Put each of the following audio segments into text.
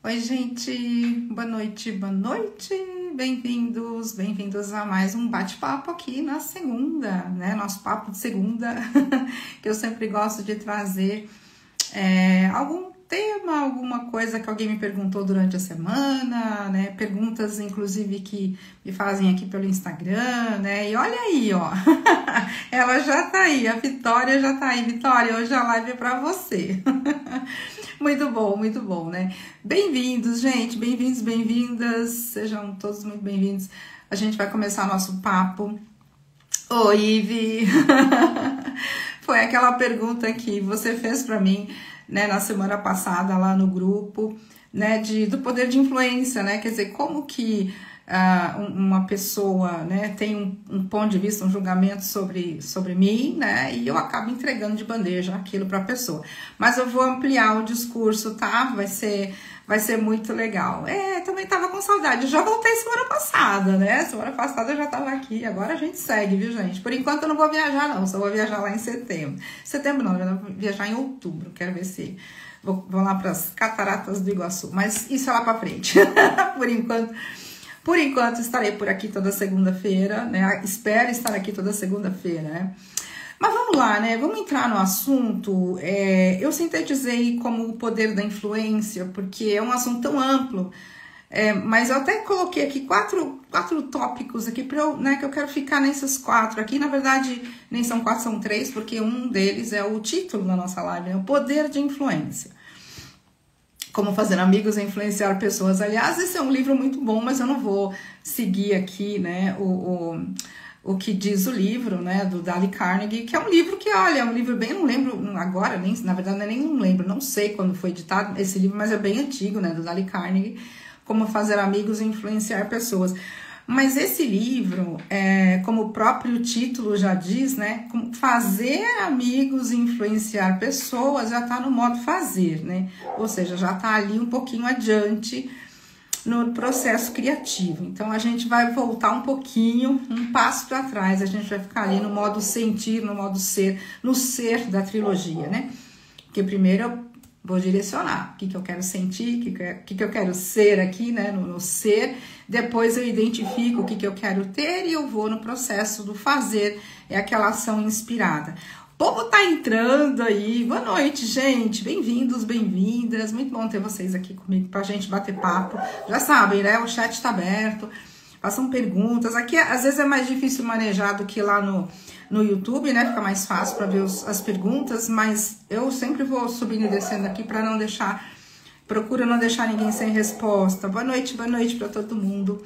Oi, gente, boa noite, bem-vindos a mais um bate-papo aqui na segunda, né? Nosso papo de segunda, que eu sempre gosto de trazer algum tema, alguma coisa que alguém me perguntou durante a semana, né? Perguntas, inclusive, que me fazem aqui pelo Instagram, né? E olha aí, ó, ela já tá aí, a Vitória já tá aí. Vitória, hoje a live é pra você. Muito bom, né? Bem-vindos, gente, bem-vindas, sejam todos muito bem-vindos. A gente vai começar nosso papo. Oi, Ive! Foi aquela pergunta que você fez para mim, né, na semana passada lá no grupo, né, do poder de influência, né? Quer dizer, como que uma pessoa, né, tem um ponto de vista, um julgamento sobre mim, né, e eu acabo entregando de bandeja aquilo para a pessoa. Mas eu vou ampliar o discurso, tá? Vai ser muito legal. Também tava com saudade, eu já voltei semana passada, né? Semana passada eu já tava aqui, agora a gente segue, viu, gente? Por enquanto eu não vou viajar, não, só vou viajar lá em setembro. Setembro não, eu vou viajar em outubro, quero ver se vou lá para as Cataratas do Iguaçu, mas isso é lá para frente. Por enquanto estarei por aqui toda segunda-feira, né? Espero estar aqui toda segunda-feira, né? Mas vamos lá, né? Vamos entrar no assunto. Eu sintetizei como o poder da influência, porque é um assunto tão amplo, mas eu até coloquei aqui quatro tópicos aqui para eu, né, que eu quero ficar nesses quatro aqui. Na verdade, nem são quatro, são três, porque um deles é o título da nossa live, né? O poder de influência. Como fazer amigos e influenciar pessoas. Aliás, esse é um livro muito bom, mas eu não vou seguir aqui, né, o que diz o livro, né, do Dale Carnegie, que é um livro que, olha, é um livro bem, não lembro agora, na verdade não lembro, não sei quando foi editado esse livro, mas é bem antigo, né, do Dale Carnegie, Como Fazer Amigos e Influenciar Pessoas. Mas esse livro, como o próprio título já diz, né, como fazer amigos e influenciar pessoas, já está no modo fazer, né? Ou seja, já está ali um pouquinho adiante no processo criativo. Então, a gente vai voltar um pouquinho, um passo para trás, a gente vai ficar ali no modo sentir, no modo ser, no ser da trilogia, né? Porque primeiro eu vou direcionar o que eu quero sentir, o que eu quero ser aqui, né, no ser. Depois eu identifico o que eu quero ter e eu vou no processo do fazer, é aquela ação inspirada. O povo tá entrando aí, boa noite, gente, bem-vindos, bem-vindas, muito bom ter vocês aqui comigo pra gente bater papo. Já sabem, né, o chat tá aberto, façam perguntas. Aqui às vezes é mais difícil manejar do que lá no YouTube, né? Fica mais fácil para ver as perguntas, mas eu sempre vou subindo e descendo aqui para não deixar, procura não deixar ninguém sem resposta. Boa noite para todo mundo.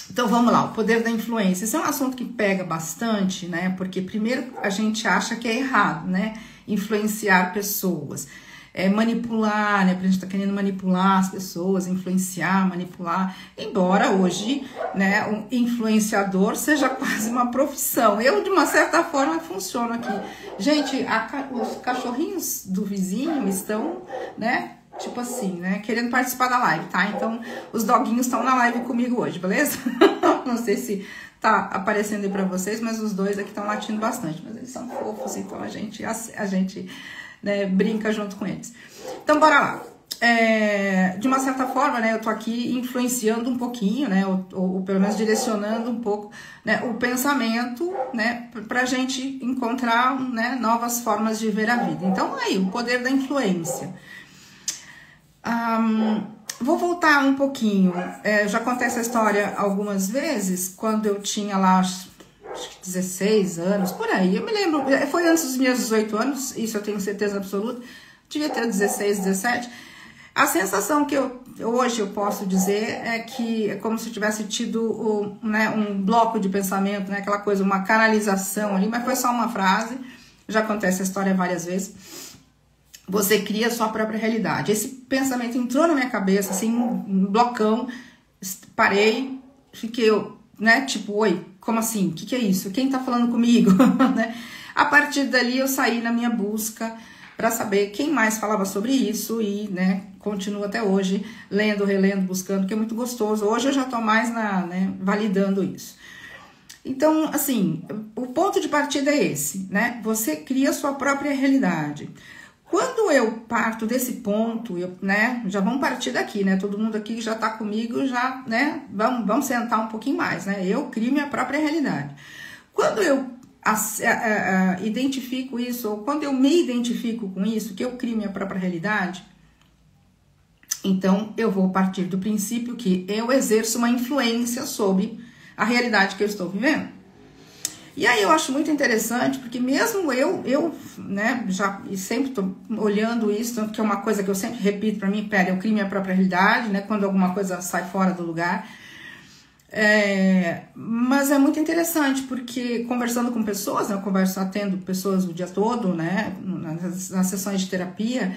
Então vamos lá, o poder da influência. Esse é um assunto que pega bastante, né? Porque primeiro a gente acha que é errado, né? Influenciar pessoas. Manipular, né? Porque a gente tá querendo manipular as pessoas, influenciar, manipular. Embora hoje, né, um influenciador seja quase uma profissão. Eu, de uma certa forma, funciono aqui. Gente, os cachorrinhos do vizinho estão, né, tipo assim, né, querendo participar da live, tá? Então, os doguinhos estão na live comigo hoje, beleza? Não sei se tá aparecendo aí pra vocês, mas os dois aqui estão latindo bastante. Mas eles são fofos, então a gente né, brinca junto com eles. Então, bora lá. De uma certa forma, né, eu tô aqui influenciando um pouquinho, né, ou pelo menos direcionando um pouco, né, o pensamento, né, pra gente encontrar, né, novas formas de ver a vida. Então, aí, o poder da influência. Vou voltar um pouquinho. Já contei essa história algumas vezes, quando eu tinha lá, acho que 16 anos, por aí. Eu me lembro, foi antes dos meus 18 anos, isso eu tenho certeza absoluta. Devia ter 16, 17. A sensação que hoje eu posso dizer é que é como se eu tivesse tido né, um bloco de pensamento, né, aquela coisa, uma canalização ali, mas foi só uma frase. Já contei essa história várias vezes. Você cria a sua própria realidade. Esse pensamento entrou na minha cabeça, assim, um blocão. Parei, fiquei, né, tipo, oi, como assim? O que é isso? Quem tá falando comigo? Né? A partir dali eu saí na minha busca para saber quem mais falava sobre isso e, né, continuo até hoje lendo, relendo, buscando, que é muito gostoso. Hoje eu já tô mais né, validando isso. Então, assim, o ponto de partida é esse, né? Você cria a sua própria realidade. Quando eu parto desse ponto, né, já vamos partir daqui, né, todo mundo aqui já tá comigo, já, né, vamos sentar um pouquinho mais, né, eu crio minha própria realidade. Quando eu identifico isso, ou quando eu me identifico com isso, que eu crio minha própria realidade, então eu vou partir do princípio que eu exerço uma influência sobre a realidade que eu estou vivendo. E aí eu acho muito interessante, porque mesmo eu né, já sempre tô olhando isso, tanto que é uma coisa que eu sempre repito para mim, eu crio minha própria realidade, né, quando alguma coisa sai fora do lugar. Mas é muito interessante, porque conversando com pessoas, né, eu atendo pessoas o dia todo, né, nas sessões de terapia,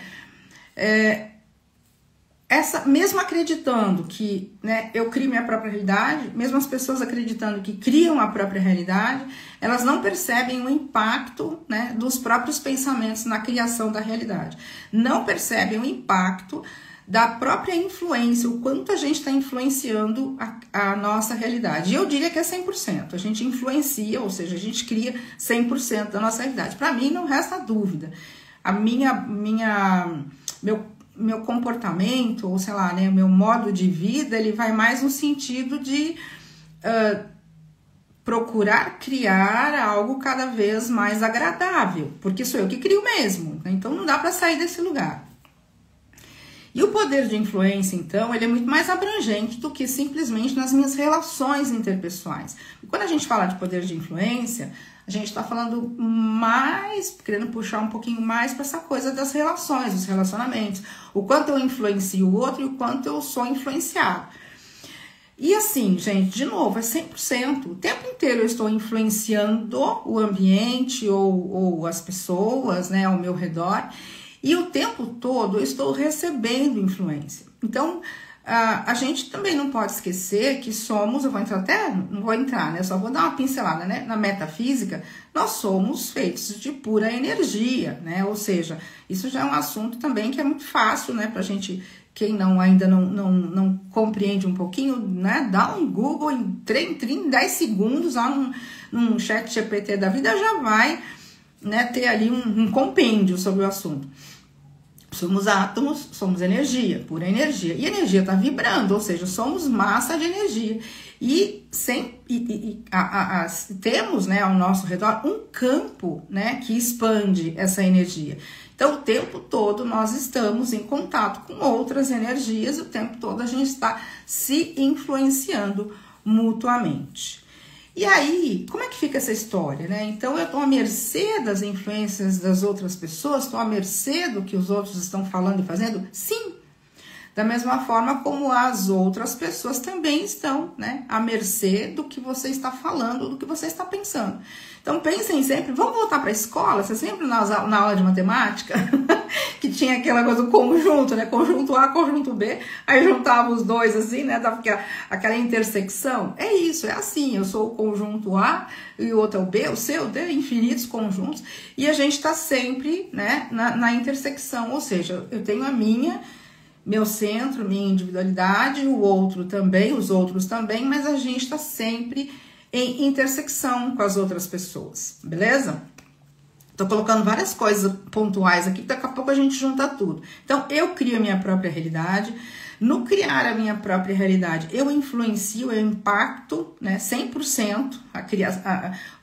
mesmo acreditando que, né, eu crio minha própria realidade, mesmo as pessoas acreditando que criam a própria realidade, elas não percebem o impacto, né, dos próprios pensamentos na criação da realidade. Não percebem o impacto da própria influência, o quanto a gente está influenciando a nossa realidade. E eu diria que é 100%. A gente influencia, ou seja, a gente cria 100% da nossa realidade. Para mim, não resta dúvida. Meu comportamento, ou sei lá, né, meu modo de vida, ele vai mais no sentido de procurar criar algo cada vez mais agradável, porque sou eu que crio mesmo, né? Então não dá para sair desse lugar. E o poder de influência, então, ele é muito mais abrangente do que simplesmente nas minhas relações interpessoais. E quando a gente fala de poder de influência, a gente está falando mais, querendo puxar um pouquinho mais para essa coisa das relações, dos relacionamentos. O quanto eu influencio o outro e o quanto eu sou influenciado. E assim, gente, de novo, é 100%. O tempo inteiro eu estou influenciando o ambiente ou as pessoas, né, ao meu redor. E o tempo todo eu estou recebendo influência. Então, a gente também não pode esquecer que somos, eu vou entrar até, não vou entrar, né? Só vou dar uma pincelada, né? Na metafísica, nós somos feitos de pura energia, né? Ou seja, isso já é um assunto também que é muito fácil, né? Pra gente, quem ainda não compreende um pouquinho, né? Dá um Google em 10 segundos, lá num chat GPT da vida, já vai, né, ter ali um compêndio sobre o assunto. Somos átomos, somos energia, pura energia. E a energia está vibrando, ou seja, somos massa de energia. Temos, né, ao nosso redor um campo, né, que expande essa energia. Então, o tempo todo nós estamos em contato com outras energias, o tempo todo a gente está se influenciando mutuamente. E aí, como é que fica essa história, né? Então, eu estou à mercê das influências das outras pessoas, estou à mercê do que os outros estão falando e fazendo? Sim! Da mesma forma como as outras pessoas também estão, né, à mercê do que você está falando, do que você está pensando. Então, pensem sempre, vamos voltar para a escola, você sempre na aula de matemática, que tinha aquela coisa do conjunto, né, conjunto A, conjunto B, aí juntava os dois assim, né, dava aquela intersecção. É isso, é assim, eu sou o conjunto A e o outro é o B, o C, o D, infinitos conjuntos, e a gente está sempre, né, na intersecção, ou seja, eu tenho meu centro, minha individualidade, o outro também, os outros também, mas a gente está sempre em intersecção com as outras pessoas, beleza? Tô colocando várias coisas pontuais aqui, daqui a pouco a gente junta tudo. Então, eu crio a minha própria realidade. No criar a minha própria realidade, eu influencio, eu impacto, né, 100%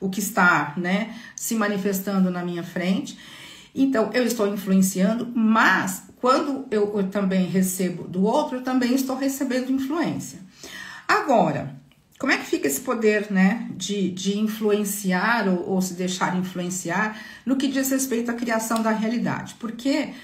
o que está, né, se manifestando na minha frente. Então, eu estou influenciando, mas quando eu também recebo do outro, eu também estou recebendo influência. Agora, como é que fica esse poder, né, de influenciar ou se deixar influenciar no que diz respeito à criação da realidade? Porque,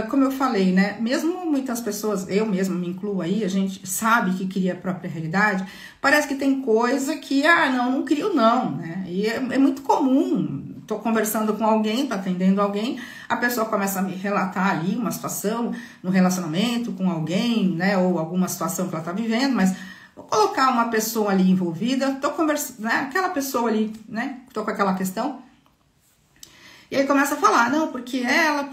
como eu falei, né, mesmo muitas pessoas, eu mesma me incluo aí, a gente sabe que cria a própria realidade, parece que tem coisa que, não crio não, né, e é muito comum. Tô conversando com alguém, tô atendendo alguém, a pessoa começa a me relatar ali uma situação no relacionamento com alguém, né, ou alguma situação que ela tá vivendo, mas vou colocar uma pessoa ali envolvida, tô conversando, né, aquela pessoa ali, né, tô com aquela questão, e aí começa a falar, não, porque ela,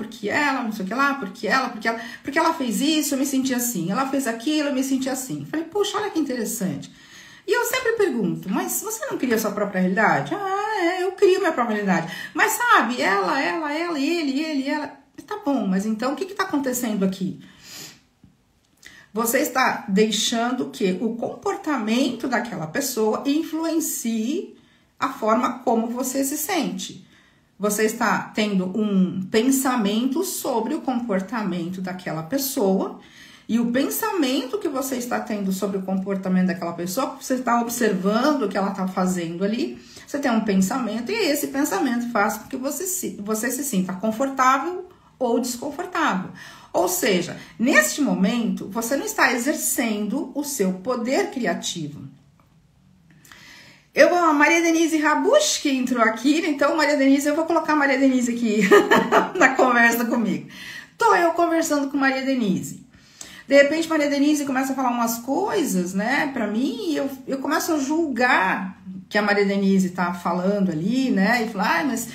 não sei o que lá, porque ela fez isso, eu me senti assim, ela fez aquilo, eu me senti assim. Falei, puxa, olha que interessante. E eu sempre pergunto, mas você não cria a sua própria realidade? Eu crio minha própria realidade. Mas sabe, ela, ele, ela. Tá bom, mas então o que está acontecendo aqui? Você está deixando que o comportamento daquela pessoa influencie a forma como você se sente. Você está tendo um pensamento sobre o comportamento daquela pessoa, e o pensamento que você está tendo sobre o comportamento daquela pessoa, você está observando o que ela está fazendo ali, você tem um pensamento, e esse pensamento faz com que você se sinta confortável ou desconfortável. Ou seja, neste momento, você não está exercendo o seu poder criativo. A Maria Denise Rabush que entrou aqui, então Maria Denise, eu vou colocar a Maria Denise aqui na conversa comigo. Tô eu conversando com Maria Denise. De repente, Maria Denise começa a falar umas coisas, né, pra mim, e eu começo a julgar que a Maria Denise tá falando ali, né, e falar, mas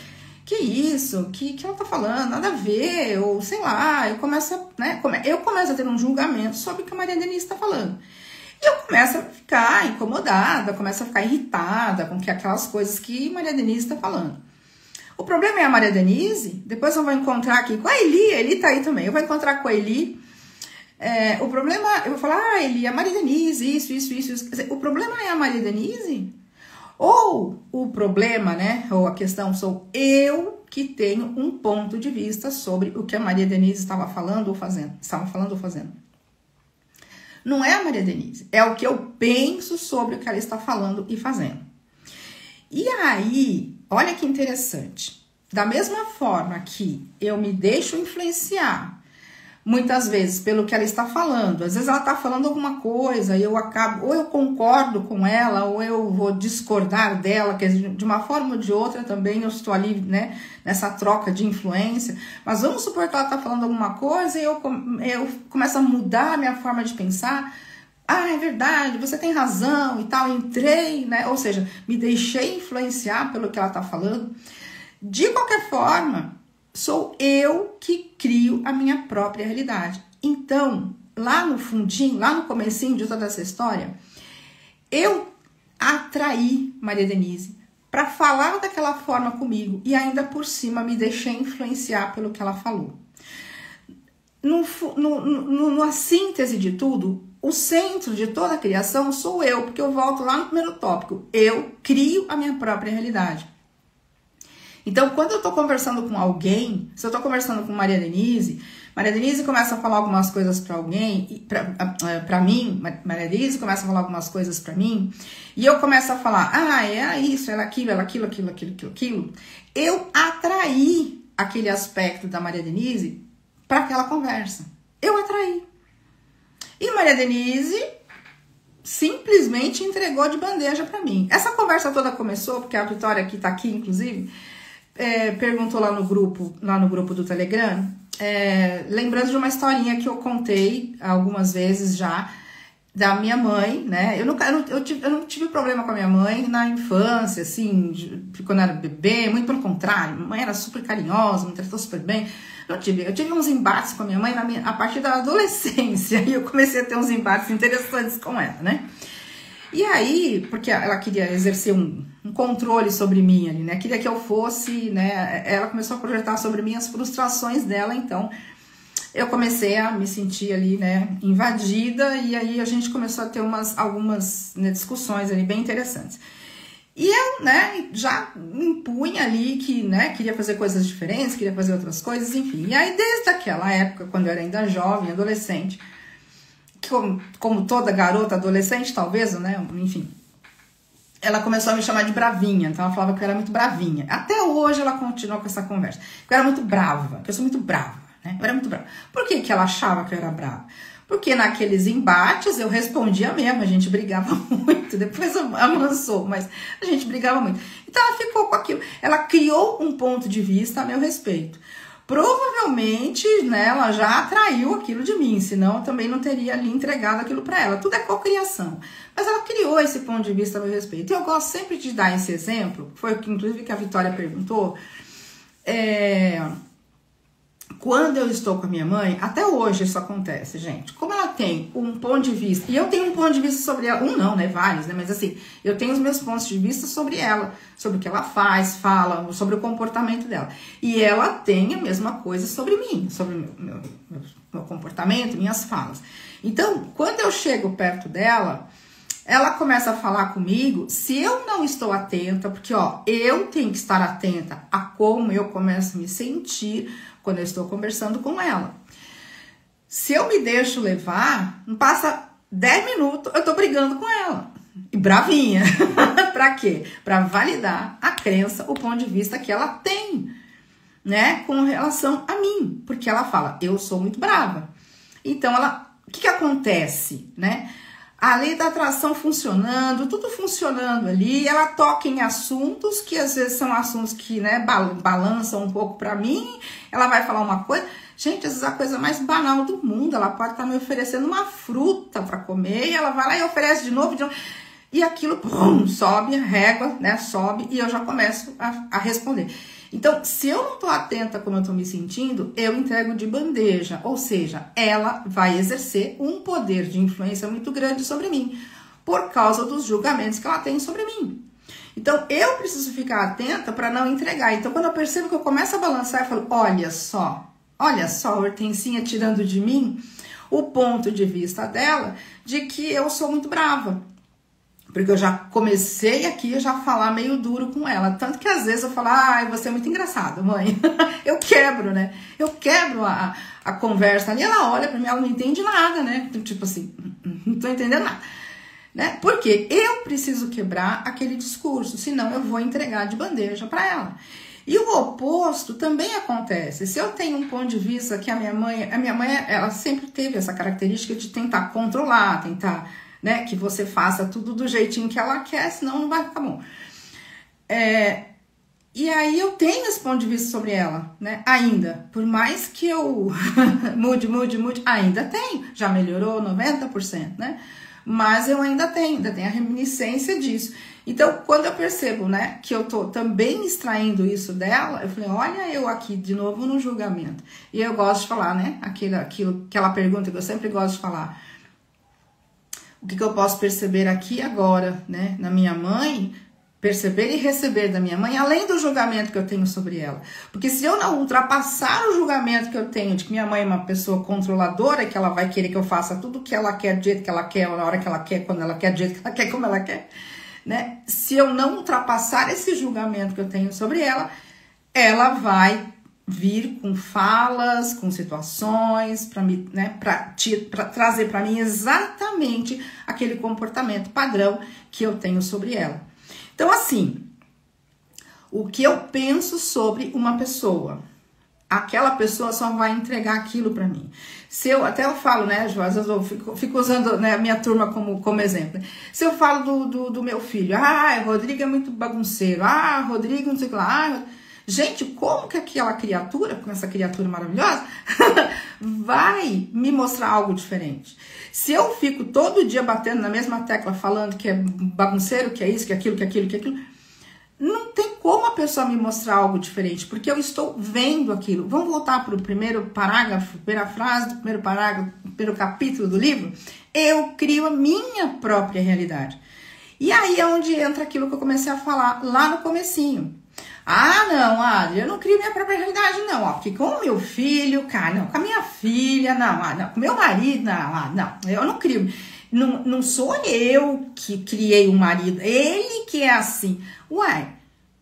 que isso, que ela tá falando, nada a ver, ou sei lá, eu começo a ter um julgamento sobre o que a Maria Denise tá falando. E eu começo a ficar incomodada, começo a ficar irritada com aquelas coisas que Maria Denise está falando. O problema é a Maria Denise, depois eu vou encontrar aqui com a Eli tá aí também, eu vou encontrar com a Eli. O problema, eu vou falar, Eli, a Maria Denise, isso. Quer dizer, o problema é a Maria Denise? Ou o problema, né, ou a questão sou eu que tenho um ponto de vista sobre o que a Maria Denise estava falando ou fazendo. Não é a Maria Denise, é o que eu penso sobre o que ela está falando e fazendo. E aí, olha que interessante. Da mesma forma que eu me deixo influenciar, muitas vezes, pelo que ela está falando. Às vezes ela está falando alguma coisa e eu acabo, ou eu concordo com ela, ou eu vou discordar dela, que de uma forma ou de outra também eu estou ali, né, nessa troca de influência. Mas vamos supor que ela está falando alguma coisa e eu começo a mudar a minha forma de pensar. Ah, é verdade, você tem razão e tal, entrei, né? Ou seja, me deixei influenciar pelo que ela está falando. De qualquer forma, sou eu que crio a minha própria realidade. Então, lá no fundinho, lá no comecinho de toda essa história, eu atraí Maria Denise para falar daquela forma comigo e ainda por cima me deixei influenciar pelo que ela falou. Na síntese de tudo, o centro de toda a criação sou eu, porque eu volto lá no primeiro tópico. Eu crio a minha própria realidade. Então, quando eu tô conversando com alguém, se eu tô conversando com Maria Denise começa a falar algumas coisas para alguém, para mim, Maria Denise começa a falar algumas coisas para mim, e eu começo a falar, é isso, é aquilo, eu atraí aquele aspecto da Maria Denise para aquela conversa. Eu atraí. E Maria Denise simplesmente entregou de bandeja para mim. Essa conversa toda começou, porque a Vitória que tá aqui, inclusive, perguntou lá no grupo do Telegram, lembrando de uma historinha que eu contei algumas vezes já, da minha mãe, né? Eu não tive problema com a minha mãe na infância, assim, quando eu era bebê, muito pelo contrário, minha mãe era super carinhosa, me tratou super bem. Eu tive uns embates com a minha mãe a partir da adolescência, e eu comecei a ter uns embates interessantes com ela, né? E aí, porque ela queria exercer um controle sobre mim ali, né? Queria que eu fosse, né? Ela começou a projetar sobre mim as frustrações dela, então eu comecei a me sentir ali, né, invadida, e aí a gente começou a ter algumas discussões ali bem interessantes. E eu, né, já impunha ali que, né, queria fazer coisas diferentes, queria fazer outras coisas, enfim. E aí, desde aquela época, quando eu era ainda jovem, adolescente, como toda garota adolescente, talvez, né, enfim, ela começou a me chamar de bravinha, então ela falava que eu era muito bravinha. Até hoje ela continua com essa conversa, que eu era muito brava, que eu sou muito brava, né, eu era muito brava. Por que ela achava que eu era brava? Porque naqueles embates eu respondia mesmo, a gente brigava muito, depois amansou, mas a gente brigava muito. Então ela ficou com aquilo, ela criou um ponto de vista a meu respeito. Provavelmente, né, ela já atraiu aquilo de mim, senão eu também não teria ali entregado aquilo para ela. Tudo é cocriação. Mas ela criou esse ponto de vista a meu respeito. E eu gosto sempre de dar esse exemplo, foi o que inclusive que a Vitória perguntou, Quando eu estou com a minha mãe, até hoje isso acontece, gente. Como ela tem um ponto de vista, e eu tenho um ponto de vista sobre ela, um não, né, vários, né, mas assim, eu tenho os meus pontos de vista sobre ela, sobre o que ela faz, fala, sobre o comportamento dela. E ela tem a mesma coisa sobre mim, sobre o meu comportamento, minhas falas. Então, quando eu chego perto dela, ela começa a falar comigo, se eu não estou atenta, porque ó, eu tenho que estar atenta a como eu começo a me sentir quando eu estou conversando com ela. Se eu me deixo levar, não passa 10 minutos, eu tô brigando com ela. E bravinha. Pra quê? Pra validar a crença, o ponto de vista que ela tem, né, com relação a mim. Porque ela fala, eu sou muito brava. Então, o que acontece, né? A lei da atração funcionando, tudo funcionando ali, ela toca em assuntos que às vezes são assuntos que, né, balançam um pouco pra mim, ela vai falar uma coisa, gente, às vezes a coisa mais banal do mundo, ela pode estar me oferecendo uma fruta pra comer, e ela vai lá e oferece de novo, e aquilo, pum, sobe, a régua, né, sobe, e eu já começo a responder. Então, se eu não tô atenta como eu tô me sentindo, eu entrego de bandeja, ou seja, ela vai exercer um poder de influência muito grande sobre mim, por causa dos julgamentos que ela tem sobre mim. Então, eu preciso ficar atenta para não entregar. Então, quando eu percebo que eu começo a balançar, eu falo, olha só, a Hortensinha tirando de mim o ponto de vista dela de que eu sou muito brava. Porque eu já comecei aqui a já falar meio duro com ela. Tanto que às vezes eu falo, ai, você é muito engraçada, mãe. Eu quebro, né? Eu quebro a conversa ali. Ela olha pra mim, ela não entende nada, né? Tipo assim, não tô entendendo nada. Né? Porque eu preciso quebrar aquele discurso, senão eu vou entregar de bandeja pra ela. E o oposto também acontece. Se eu tenho um ponto de vista que a minha mãe, ela sempre teve essa característica de tentar controlar, tentar... né, que você faça tudo do jeitinho que ela quer, senão não vai ficar bom. E aí eu tenho esse ponto de vista sobre ela, né, ainda. Por mais que eu mude, ainda tenho. Já melhorou 90%, né? Mas eu ainda tenho a reminiscência disso. Então, quando eu percebo, né, que eu tô também extraindo isso dela, eu falei, olha eu aqui de novo no julgamento. E eu gosto de falar, né, aquela pergunta que eu sempre gosto de falar. O que eu posso perceber aqui agora, né, na minha mãe, perceber e receber da minha mãe, além do julgamento que eu tenho sobre ela. Porque se eu não ultrapassar o julgamento que eu tenho de que minha mãe é uma pessoa controladora, que ela vai querer que eu faça tudo o que ela quer, do jeito que ela quer, na hora que ela quer, quando ela quer, do jeito que ela quer, como ela quer, né? Se eu não ultrapassar esse julgamento que eu tenho sobre ela, ela vai vir com falas, com situações, para né, trazer para mim exatamente aquele comportamento padrão que eu tenho sobre ela. Então, assim, o que eu penso sobre uma pessoa, aquela pessoa só vai entregar aquilo para mim. Se eu, até eu falo, né, Ju, às vezes eu fico usando, né, a minha turma como exemplo. Se eu falo do meu filho, Rodrigo é muito bagunceiro, Rodrigo não sei o que lá, gente, como que aquela criatura, com essa criatura maravilhosa, vai me mostrar algo diferente? Se eu fico todo dia batendo na mesma tecla, falando que é bagunceiro, que é isso, que é aquilo, não tem como a pessoa me mostrar algo diferente, porque eu estou vendo aquilo. Vamos voltar para o primeiro parágrafo, primeira frase do primeiro parágrafo, primeiro capítulo do livro? Eu crio a minha própria realidade. E aí é onde entra aquilo que eu comecei a falar lá no comecinho. Não, Adri, eu não crio minha própria realidade, não. Porque com o meu filho, cara, não. Com a minha filha, não. Não. Com o meu marido, não. Eu não crio. Não sou eu que criei um marido. Ele que é assim. Ué,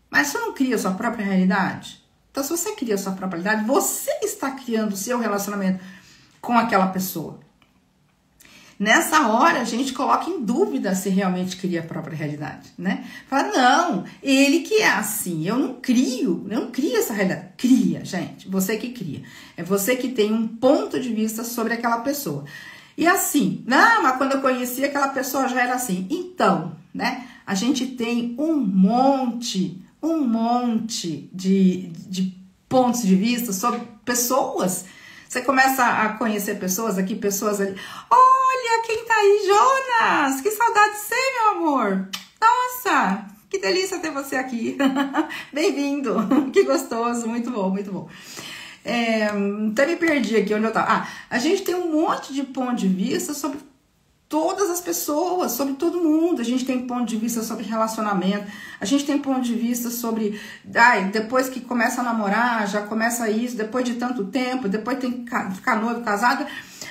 mas você não cria a sua própria realidade? Então, se você cria a sua própria realidade, você está criando o seu relacionamento com aquela pessoa. Nessa hora, a gente coloca em dúvida se realmente cria a própria realidade, né? Fala, não, ele que é assim, eu não crio essa realidade. Cria, gente, você que cria. É você que tem um ponto de vista sobre aquela pessoa. E assim, não, mas quando eu conheci aquela pessoa já era assim. Então, né, a gente tem um monte de pontos de vista sobre pessoas. Você começa a conhecer pessoas aqui, pessoas ali. Olha quem tá aí, Jonas! Que saudade de você, meu amor! Nossa, que delícia ter você aqui. Bem-vindo, que gostoso, muito bom, muito bom. Até me perdi aqui onde eu tava. A gente tem um monte de ponto de vista sobre todas as pessoas, sobre todo mundo. A gente tem ponto de vista sobre relacionamento, a gente tem ponto de vista sobre, depois que começa a namorar, já começa isso, depois de tanto tempo, depois tem que ficar noivo, casado.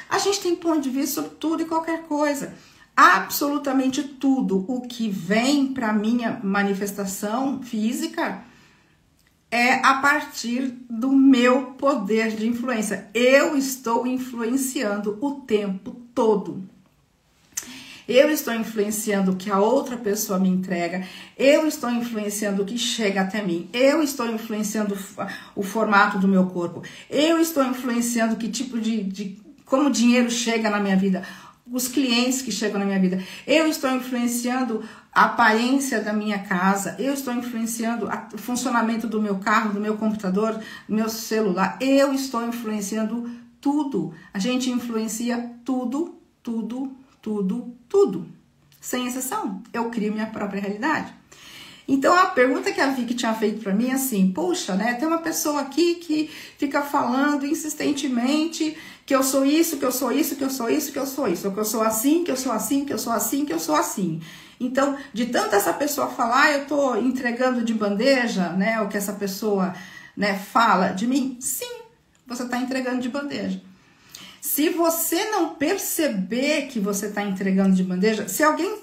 A gente tem ponto de vista sobre tudo e qualquer coisa. Absolutamente tudo o que vem para minha manifestação física é a partir do meu poder de influência. Eu estou influenciando o tempo todo. Eu estou influenciando o que a outra pessoa me entrega, eu estou influenciando o que chega até mim, eu estou influenciando o formato do meu corpo, eu estou influenciando que tipo como o dinheiro chega na minha vida, os clientes que chegam na minha vida, eu estou influenciando a aparência da minha casa, eu estou influenciando o funcionamento do meu carro, do meu computador, do meu celular, eu estou influenciando tudo. A gente influencia tudo, sem exceção. Eu crio minha própria realidade. Então a pergunta que a Vicky tinha feito para mim é assim, poxa, né, tem uma pessoa aqui que fica falando insistentemente que eu sou isso, que eu sou isso, que eu sou isso, que eu sou isso, ou que eu sou assim, que eu sou assim, que eu sou assim, que eu sou assim. Então, de tanto essa pessoa falar, eu tô entregando de bandeja, né, o que essa pessoa, né, fala de mim? Sim, você tá entregando de bandeja. Se você não perceber que você está entregando de bandeja, se alguém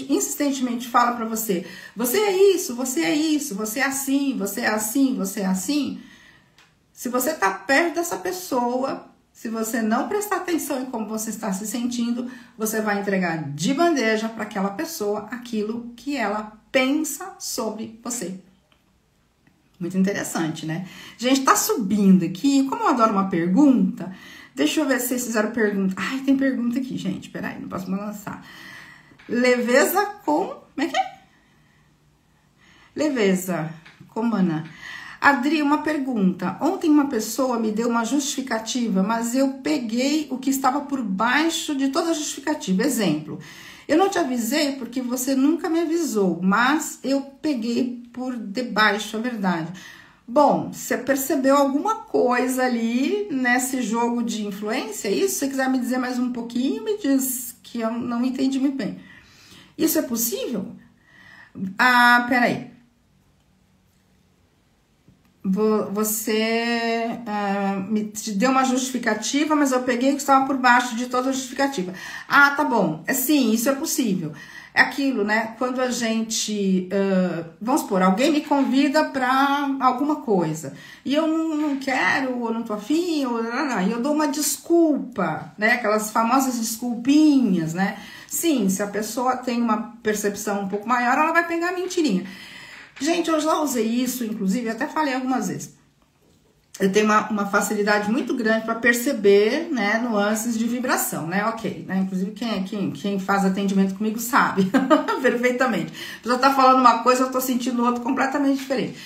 insistentemente fala para você, você é isso, você é isso, você é assim, você é assim, você é assim, se você está perto dessa pessoa, se você não prestar atenção em como você está se sentindo, você vai entregar de bandeja para aquela pessoa aquilo que ela pensa sobre você. Muito interessante, né? Gente, tá subindo aqui, como eu adoro uma pergunta... Deixa eu ver se vocês fizeram pergunta. Ai, tem pergunta aqui, gente. Peraí, não posso balançar. Leveza com... Como é que é? Leveza com mana. Adri, uma pergunta. Ontem uma pessoa me deu uma justificativa, mas eu peguei o que estava por baixo de toda a justificativa. Exemplo. Eu não te avisei porque você nunca me avisou, mas eu peguei por debaixo a verdade. Bom, você percebeu alguma coisa ali nesse jogo de influência? Isso? Se você quiser me dizer mais um pouquinho, me diz que eu não entendi muito bem. Isso é possível? Peraí. Você me deu uma justificativa, mas eu peguei o que estava por baixo de toda a justificativa. Tá bom. Sim, isso é possível. É aquilo, né? Quando a gente, vamos supor, alguém me convida para alguma coisa e eu não quero, ou não tô afim, e eu dou uma desculpa, né? Aquelas famosas desculpinhas, né? Sim, se a pessoa tem uma percepção um pouco maior, ela vai pegar a mentirinha. Gente, eu já usei isso, inclusive, até falei algumas vezes. Eu tenho uma facilidade muito grande para perceber, né, nuances de vibração, né? Ok, né? Inclusive quem faz atendimento comigo sabe perfeitamente. A pessoa tá falando uma coisa, eu tô sentindo outra completamente diferente.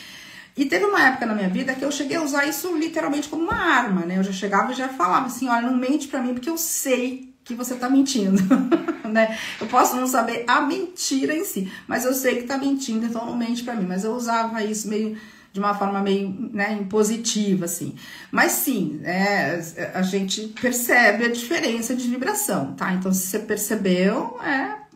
E teve uma época na minha vida que eu cheguei a usar isso literalmente como uma arma, né? Eu já chegava e já falava assim, olha, não mente pra mim porque eu sei que você tá mentindo, né? Eu posso não saber a mentira em si, mas eu sei que tá mentindo, então não mente pra mim. Mas eu usava isso meio... de uma forma meio, né, impositiva, assim. Mas sim, a gente percebe a diferença de vibração, tá? Então, se você percebeu,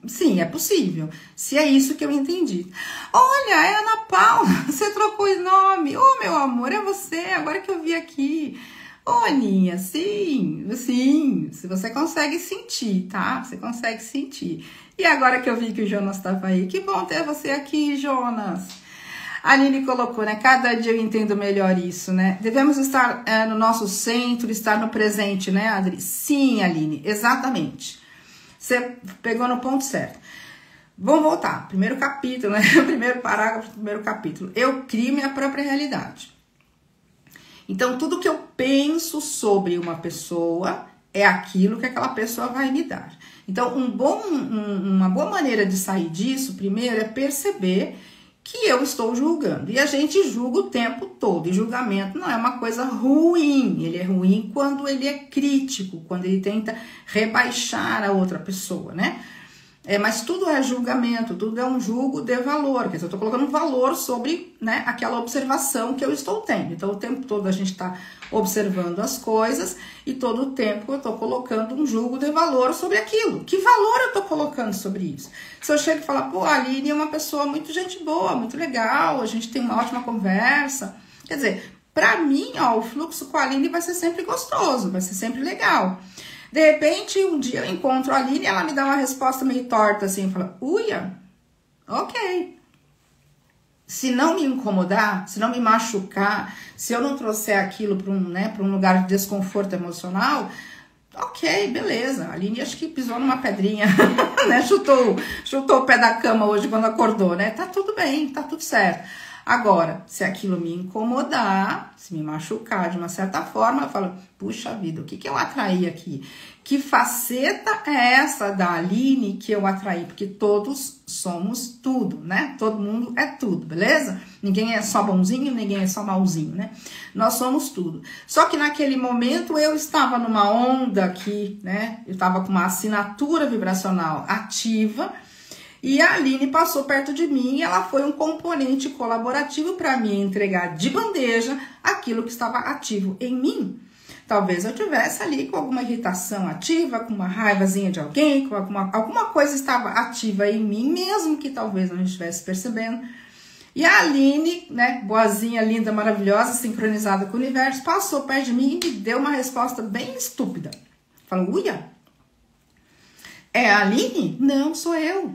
sim, é possível. Se é isso que eu entendi. Olha, é Ana Paula, você trocou o nome. Meu amor, é você, agora que eu vi aqui. Aninha, sim, se você consegue sentir, tá? Você consegue sentir. E agora que eu vi que o Jonas estava aí, que bom ter você aqui, Jonas. A Aline colocou, né? Cada dia eu entendo melhor isso, né? Devemos estar no nosso centro, estar no presente, né, Adri? Sim, Aline, exatamente. Você pegou no ponto certo. Vamos voltar. Primeiro capítulo, né? Primeiro parágrafo, primeiro capítulo. Eu crio minha própria realidade. Então, tudo que eu penso sobre uma pessoa é aquilo que aquela pessoa vai me dar. Então, uma boa maneira de sair disso, primeiro, é perceber que eu estou julgando. E a gente julga o tempo todo. E julgamento não é uma coisa ruim. Ele é ruim quando ele é crítico, quando ele tenta rebaixar a outra pessoa, né? Mas tudo é julgamento, tudo é um julgo de valor, quer dizer, eu estou colocando um valor sobre, né, aquela observação que eu estou tendo. Então, o tempo todo a gente está observando as coisas e todo o tempo eu estou colocando um julgo de valor sobre aquilo. Que valor eu estou colocando sobre isso? Se eu chego e falar, pô, a Aline é uma pessoa muito gente boa, muito legal, a gente tem uma ótima conversa. Quer dizer, para mim, ó, o fluxo com a Aline vai ser sempre gostoso, vai ser sempre legal. De repente, um dia eu encontro a Aline e ela me dá uma resposta meio torta, assim, fala, uia, ok. Se não me incomodar, se não me machucar, se eu não trouxer aquilo para um lugar de desconforto emocional, ok, beleza. A Aline acho que pisou numa pedrinha, né? Chutou o pé da cama hoje quando acordou, né? Tá tudo bem, tá tudo certo. Agora, se aquilo me incomodar, se me machucar de uma certa forma, eu falo, puxa vida, o que eu atraí aqui? Que faceta é essa da Aline que eu atraí? Porque todos somos tudo, né? Todo mundo é tudo, beleza? Ninguém é só bonzinho, ninguém é só malzinho, né? Nós somos tudo. Só que naquele momento eu estava numa onda aqui, né? Eu estava com uma assinatura vibracional ativa, e a Aline passou perto de mim e ela foi um componente colaborativo para me entregar de bandeja aquilo que estava ativo em mim. Talvez eu tivesse ali com alguma irritação ativa, com uma raivazinha de alguém, com alguma coisa estava ativa em mim, mesmo que talvez eu não estivesse percebendo. E a Aline, né, boazinha, linda, maravilhosa, sincronizada com o universo, passou perto de mim e me deu uma resposta bem estúpida. Falou, uia, é a Aline? Não, sou eu.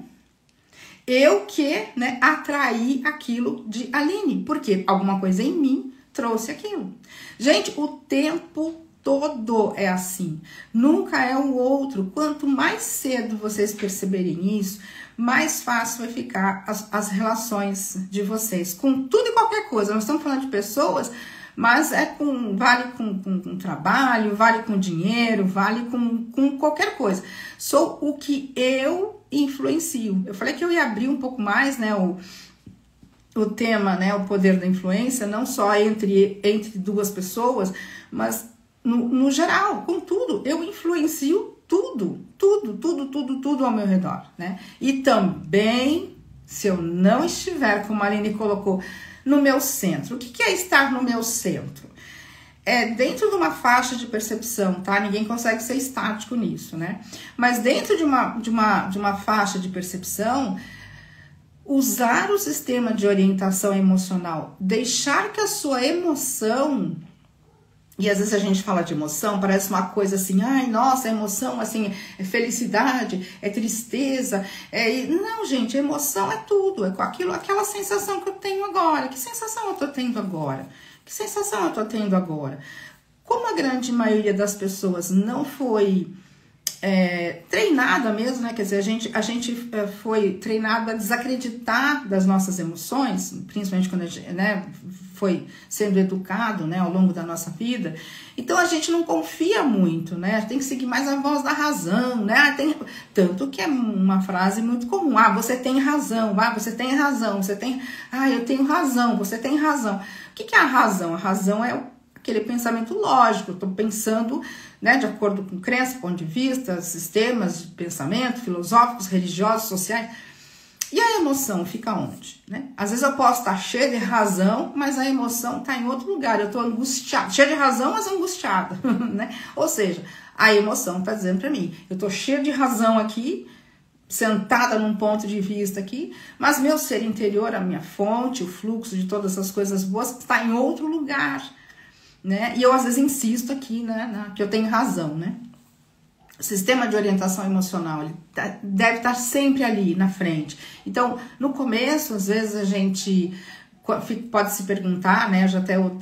Eu que, né, atraí aquilo de Aline, porque alguma coisa em mim trouxe aquilo. Gente, o tempo todo é assim, nunca é o outro. Quanto mais cedo vocês perceberem isso, mais fácil vai ficar as relações de vocês, com tudo e qualquer coisa. Nós estamos falando de pessoas, mas vale com trabalho, vale com dinheiro, vale com qualquer coisa. Sou o que eu influencio. Eu falei que eu ia abrir um pouco mais, né, o tema, né, o poder da influência, não só entre duas pessoas, mas no geral, com tudo. Eu influencio tudo ao meu redor, né? E também, se eu não estiver, como a Aline colocou, no meu centro. O que é estar no meu centro? É dentro de uma faixa de percepção, tá? Ninguém consegue ser estático nisso, né? Mas dentro de uma faixa de percepção, usar o sistema de orientação emocional, deixar que a sua emoção, e às vezes a gente fala de emoção, parece uma coisa assim, ai, nossa, a emoção, assim, é felicidade, é tristeza, não, gente, a emoção é tudo, é com aquela sensação que eu tenho agora. Que sensação eu tô tendo agora? Que sensação eu tô tendo agora? Como a grande maioria das pessoas não foi treinada mesmo, né? Quer dizer, a gente foi treinado a desacreditar das nossas emoções, principalmente quando a gente, né, foi sendo educado, né, ao longo da nossa vida. Então a gente não confia muito, né? Tem que seguir mais a voz da razão, né? Tanto que é uma frase muito comum. Você tem razão. Você tem razão. Eu tenho razão. Você tem razão. O que é a razão? A razão é aquele pensamento lógico. Eu estou pensando, né, de acordo com crença, ponto de vista, sistemas de pensamento filosóficos, religiosos, sociais. E a emoção fica onde, né? Às vezes eu posso estar cheia de razão, mas a emoção está em outro lugar. Eu estou angustiada, cheia de razão, mas angustiada, né? Ou seja, a emoção está dizendo para mim, eu estou cheia de razão aqui, sentada num ponto de vista aqui, mas meu ser interior, a minha fonte, o fluxo de todas essas coisas boas está em outro lugar, né? E eu às vezes insisto aqui, né, que eu tenho razão, né? O sistema de orientação emocional, ele deve estar sempre ali na frente. Então, no começo, às vezes a gente pode se perguntar, né? Eu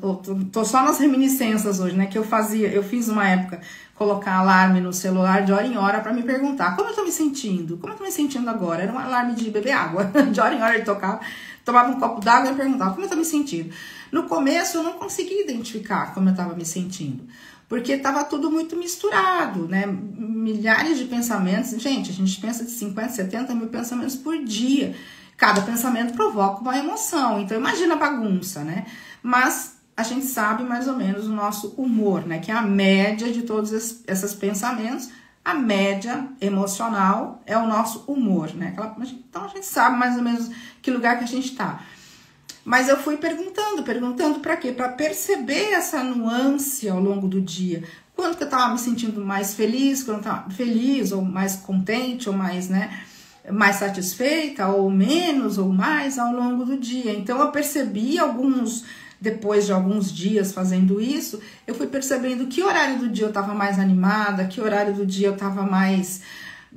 tô só nas reminiscências hoje, né? Que eu fiz uma época colocar alarme no celular de hora em hora para me perguntar como eu tô me sentindo, como eu tô me sentindo agora. Era um alarme de beber água, de hora em hora ele tocava, tomava um copo d'água e perguntava como eu tô me sentindo. No começo eu não conseguia identificar como eu tava me sentindo, porque estava tudo muito misturado, né? Milhares de pensamentos. Gente, a gente pensa de 50, 70 mil pensamentos por dia. Cada pensamento provoca uma emoção. Então, imagina a bagunça, né? Mas a gente sabe mais ou menos o nosso humor, né? Que é a média de todos esses pensamentos A média emocional é o nosso humor, né? Então a gente sabe mais ou menos que lugar que a gente tá. Mas eu fui perguntando para quê? Para perceber essa nuance ao longo do dia. Quando que eu tava me sentindo mais feliz, quando eu tava feliz, ou mais contente, ou mais, né, mais satisfeita, ou menos, ou mais ao longo do dia. Então eu percebi depois de alguns dias fazendo isso, eu fui percebendo que horário do dia eu tava mais animada, que horário do dia eu tava mais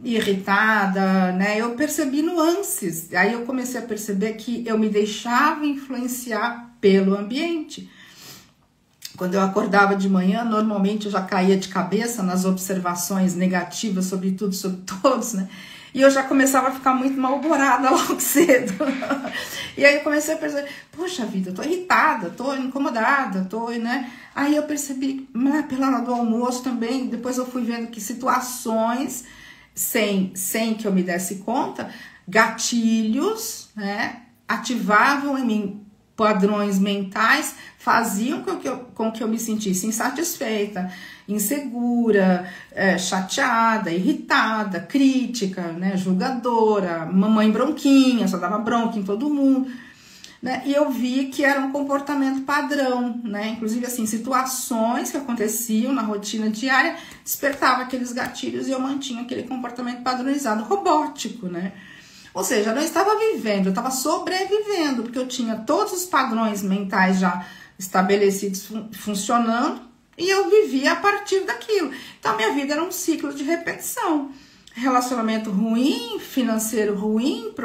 irritada, né? Eu percebi nuances. Aí eu comecei a perceber que eu me deixava influenciar pelo ambiente. Quando eu acordava de manhã, normalmente eu já caía de cabeça nas observações negativas sobre tudo, sobre todos, né? E eu já começava a ficar muito mal-humorada logo cedo. E aí eu comecei a perceber, poxa vida, eu tô irritada, tô incomodada, né? Aí eu percebi, pela hora do almoço também, depois eu fui vendo que situações, sem que eu me desse conta, gatilhos, né, ativavam em mim padrões mentais, faziam com que eu me sentisse insatisfeita, insegura, chateada, irritada, crítica, né, julgadora, mamãe bronquinha, só dava bronca em todo mundo, né, e eu vi que era um comportamento padrão, né, inclusive assim, situações que aconteciam na rotina diária, despertava aqueles gatilhos e eu mantinha aquele comportamento padronizado, robótico, né. Ou seja, eu não estava vivendo, eu estava sobrevivendo, porque eu tinha todos os padrões mentais já estabelecidos funcionando e eu vivia a partir daquilo. Então, minha vida era um ciclo de repetição. Relacionamento ruim, financeiro ruim,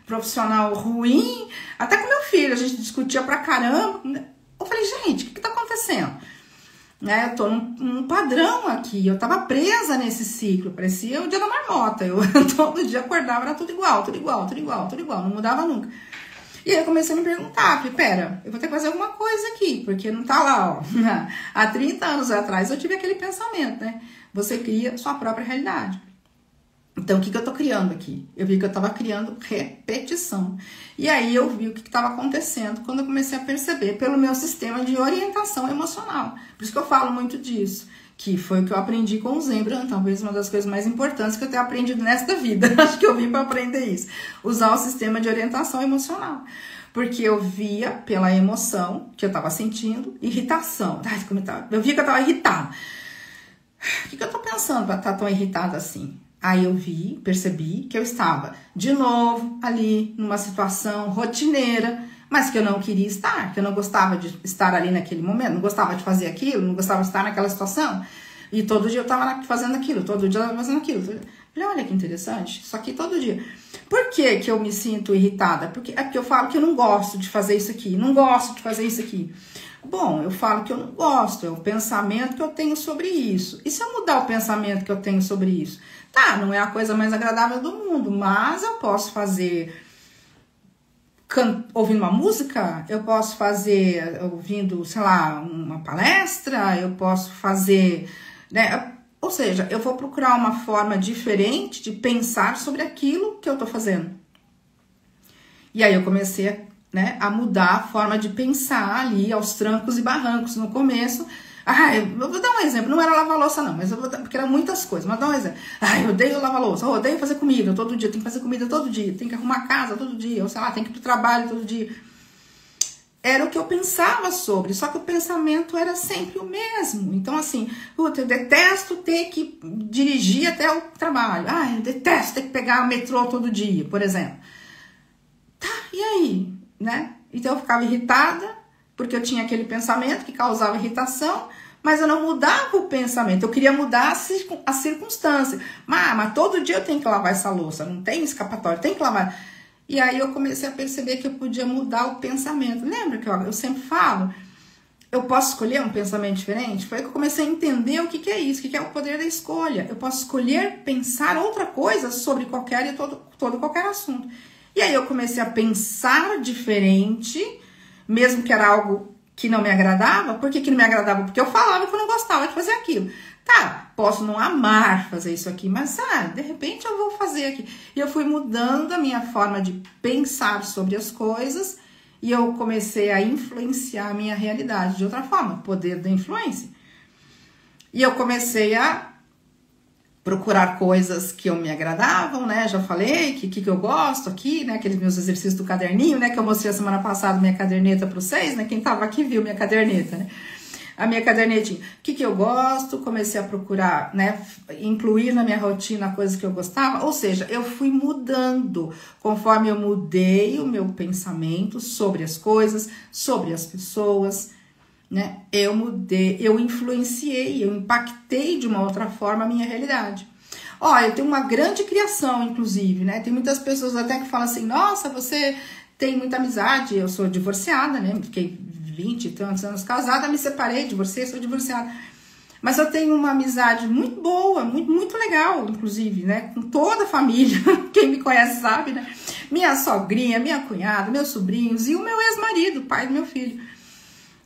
profissional ruim, até com meu filho, a gente discutia pra caramba. Eu falei, gente, o que tá acontecendo? Né, eu tô num padrão aqui, eu tava presa nesse ciclo, parecia o dia da marmota, eu todo dia acordava, era tudo igual, não mudava nunca. E aí eu comecei a me perguntar, falei, pera, eu vou ter que fazer alguma coisa aqui, porque não tá lá, ó. Há 30 anos atrás eu tive aquele pensamento, né, você cria sua própria realidade. Então, o que eu tô criando aqui? Eu vi que eu tava criando repetição. E aí eu vi o que tava acontecendo quando eu comecei a perceber pelo meu sistema de orientação emocional. Por isso que eu falo muito disso, que foi o que eu aprendi com o Zembran, talvez uma das coisas mais importantes que eu tenho aprendido nesta vida. Acho que eu vim para aprender isso. Usar o sistema de orientação emocional. Porque eu via pela emoção que eu tava sentindo, irritação. Eu via que eu tava irritada. O que eu tô pensando pra estar tão irritada assim? Aí eu percebi que eu estava de novo ali numa situação rotineira, mas que eu não queria estar, que eu não gostava de estar ali naquele momento, não gostava de fazer aquilo, não gostava de estar naquela situação. E todo dia eu estava fazendo aquilo, todo dia eu estava fazendo aquilo. Falei, olha que interessante, isso aqui todo dia. Por que que eu me sinto irritada? Porque eu falo que eu não gosto de fazer isso aqui, não gosto de fazer isso aqui. Bom, eu falo que eu não gosto, é o pensamento que eu tenho sobre isso. E se eu mudar o pensamento que eu tenho sobre isso? Tá, não é a coisa mais agradável do mundo, mas eu posso fazer ouvindo uma música, eu posso fazer ouvindo, sei lá, uma palestra, eu posso fazer, né? Ou seja, eu vou procurar uma forma diferente de pensar sobre aquilo que eu tô fazendo. E aí eu comecei, né, a mudar a forma de pensar ali aos trancos e barrancos. No começo, eu vou dar um exemplo, não era lavar louça não, mas eu vou dar, porque eram muitas coisas, mas vou dar um exemplo. Eu odeio lavar louça, eu odeio fazer comida todo dia, tem que fazer comida todo dia, tem que arrumar a casa todo dia, ou sei lá, tem que ir pro trabalho todo dia. Era o que eu pensava sobre, só que o pensamento era sempre o mesmo. Então assim, eu detesto ter que dirigir até o trabalho, eu detesto ter que pegar o metrô todo dia, por exemplo. Tá, e aí, né? Então eu ficava irritada, porque eu tinha aquele pensamento que causava irritação, mas eu não mudava o pensamento, eu queria mudar a circunstância. Mas todo dia eu tenho que lavar essa louça, não tem escapatória, tem que lavar. E aí eu comecei a perceber que eu podia mudar o pensamento. Lembra que eu sempre falo, eu posso escolher um pensamento diferente? Foi aí que eu comecei a entender o que é isso, o que é o poder da escolha. Eu posso escolher pensar outra coisa sobre qualquer e todo qualquer assunto. E aí eu comecei a pensar diferente, mesmo que era algo que não me agradava. Por que não me agradava? Porque eu falava que eu não gostava de fazer aquilo. Tá, posso não amar fazer isso aqui, mas de repente eu vou fazer aqui. E eu fui mudando a minha forma de pensar sobre as coisas e eu comecei a influenciar a minha realidade de outra forma, poder da influência. E eu comecei a procurar coisas que me agradavam, né? Já falei que eu gosto aqui, né? Aqueles meus exercícios do caderninho, né? Que eu mostrei a semana passada minha caderneta para vocês, né? Quem tava aqui viu minha caderneta, né? A minha cadernetinha. O que eu gosto? Comecei a procurar, né? Incluir na minha rotina coisas que eu gostava. Ou seja, eu fui mudando conforme eu mudei o meu pensamento sobre as coisas, sobre as pessoas, né? Eu mudei, eu influenciei, eu impactei de uma outra forma a minha realidade. Ó, eu tenho uma grande criação, inclusive, né? Tem muitas pessoas até que falam assim, nossa, você tem muita amizade. Eu sou divorciada, né? Fiquei 20 e tantos anos casada, me separei, divorciei, sou divorciada. Mas eu tenho uma amizade muito boa, muito legal, inclusive, né? Com toda a família, quem me conhece sabe, né? Minha sogrinha, minha cunhada, meus sobrinhos e o meu ex-marido, pai do meu filho.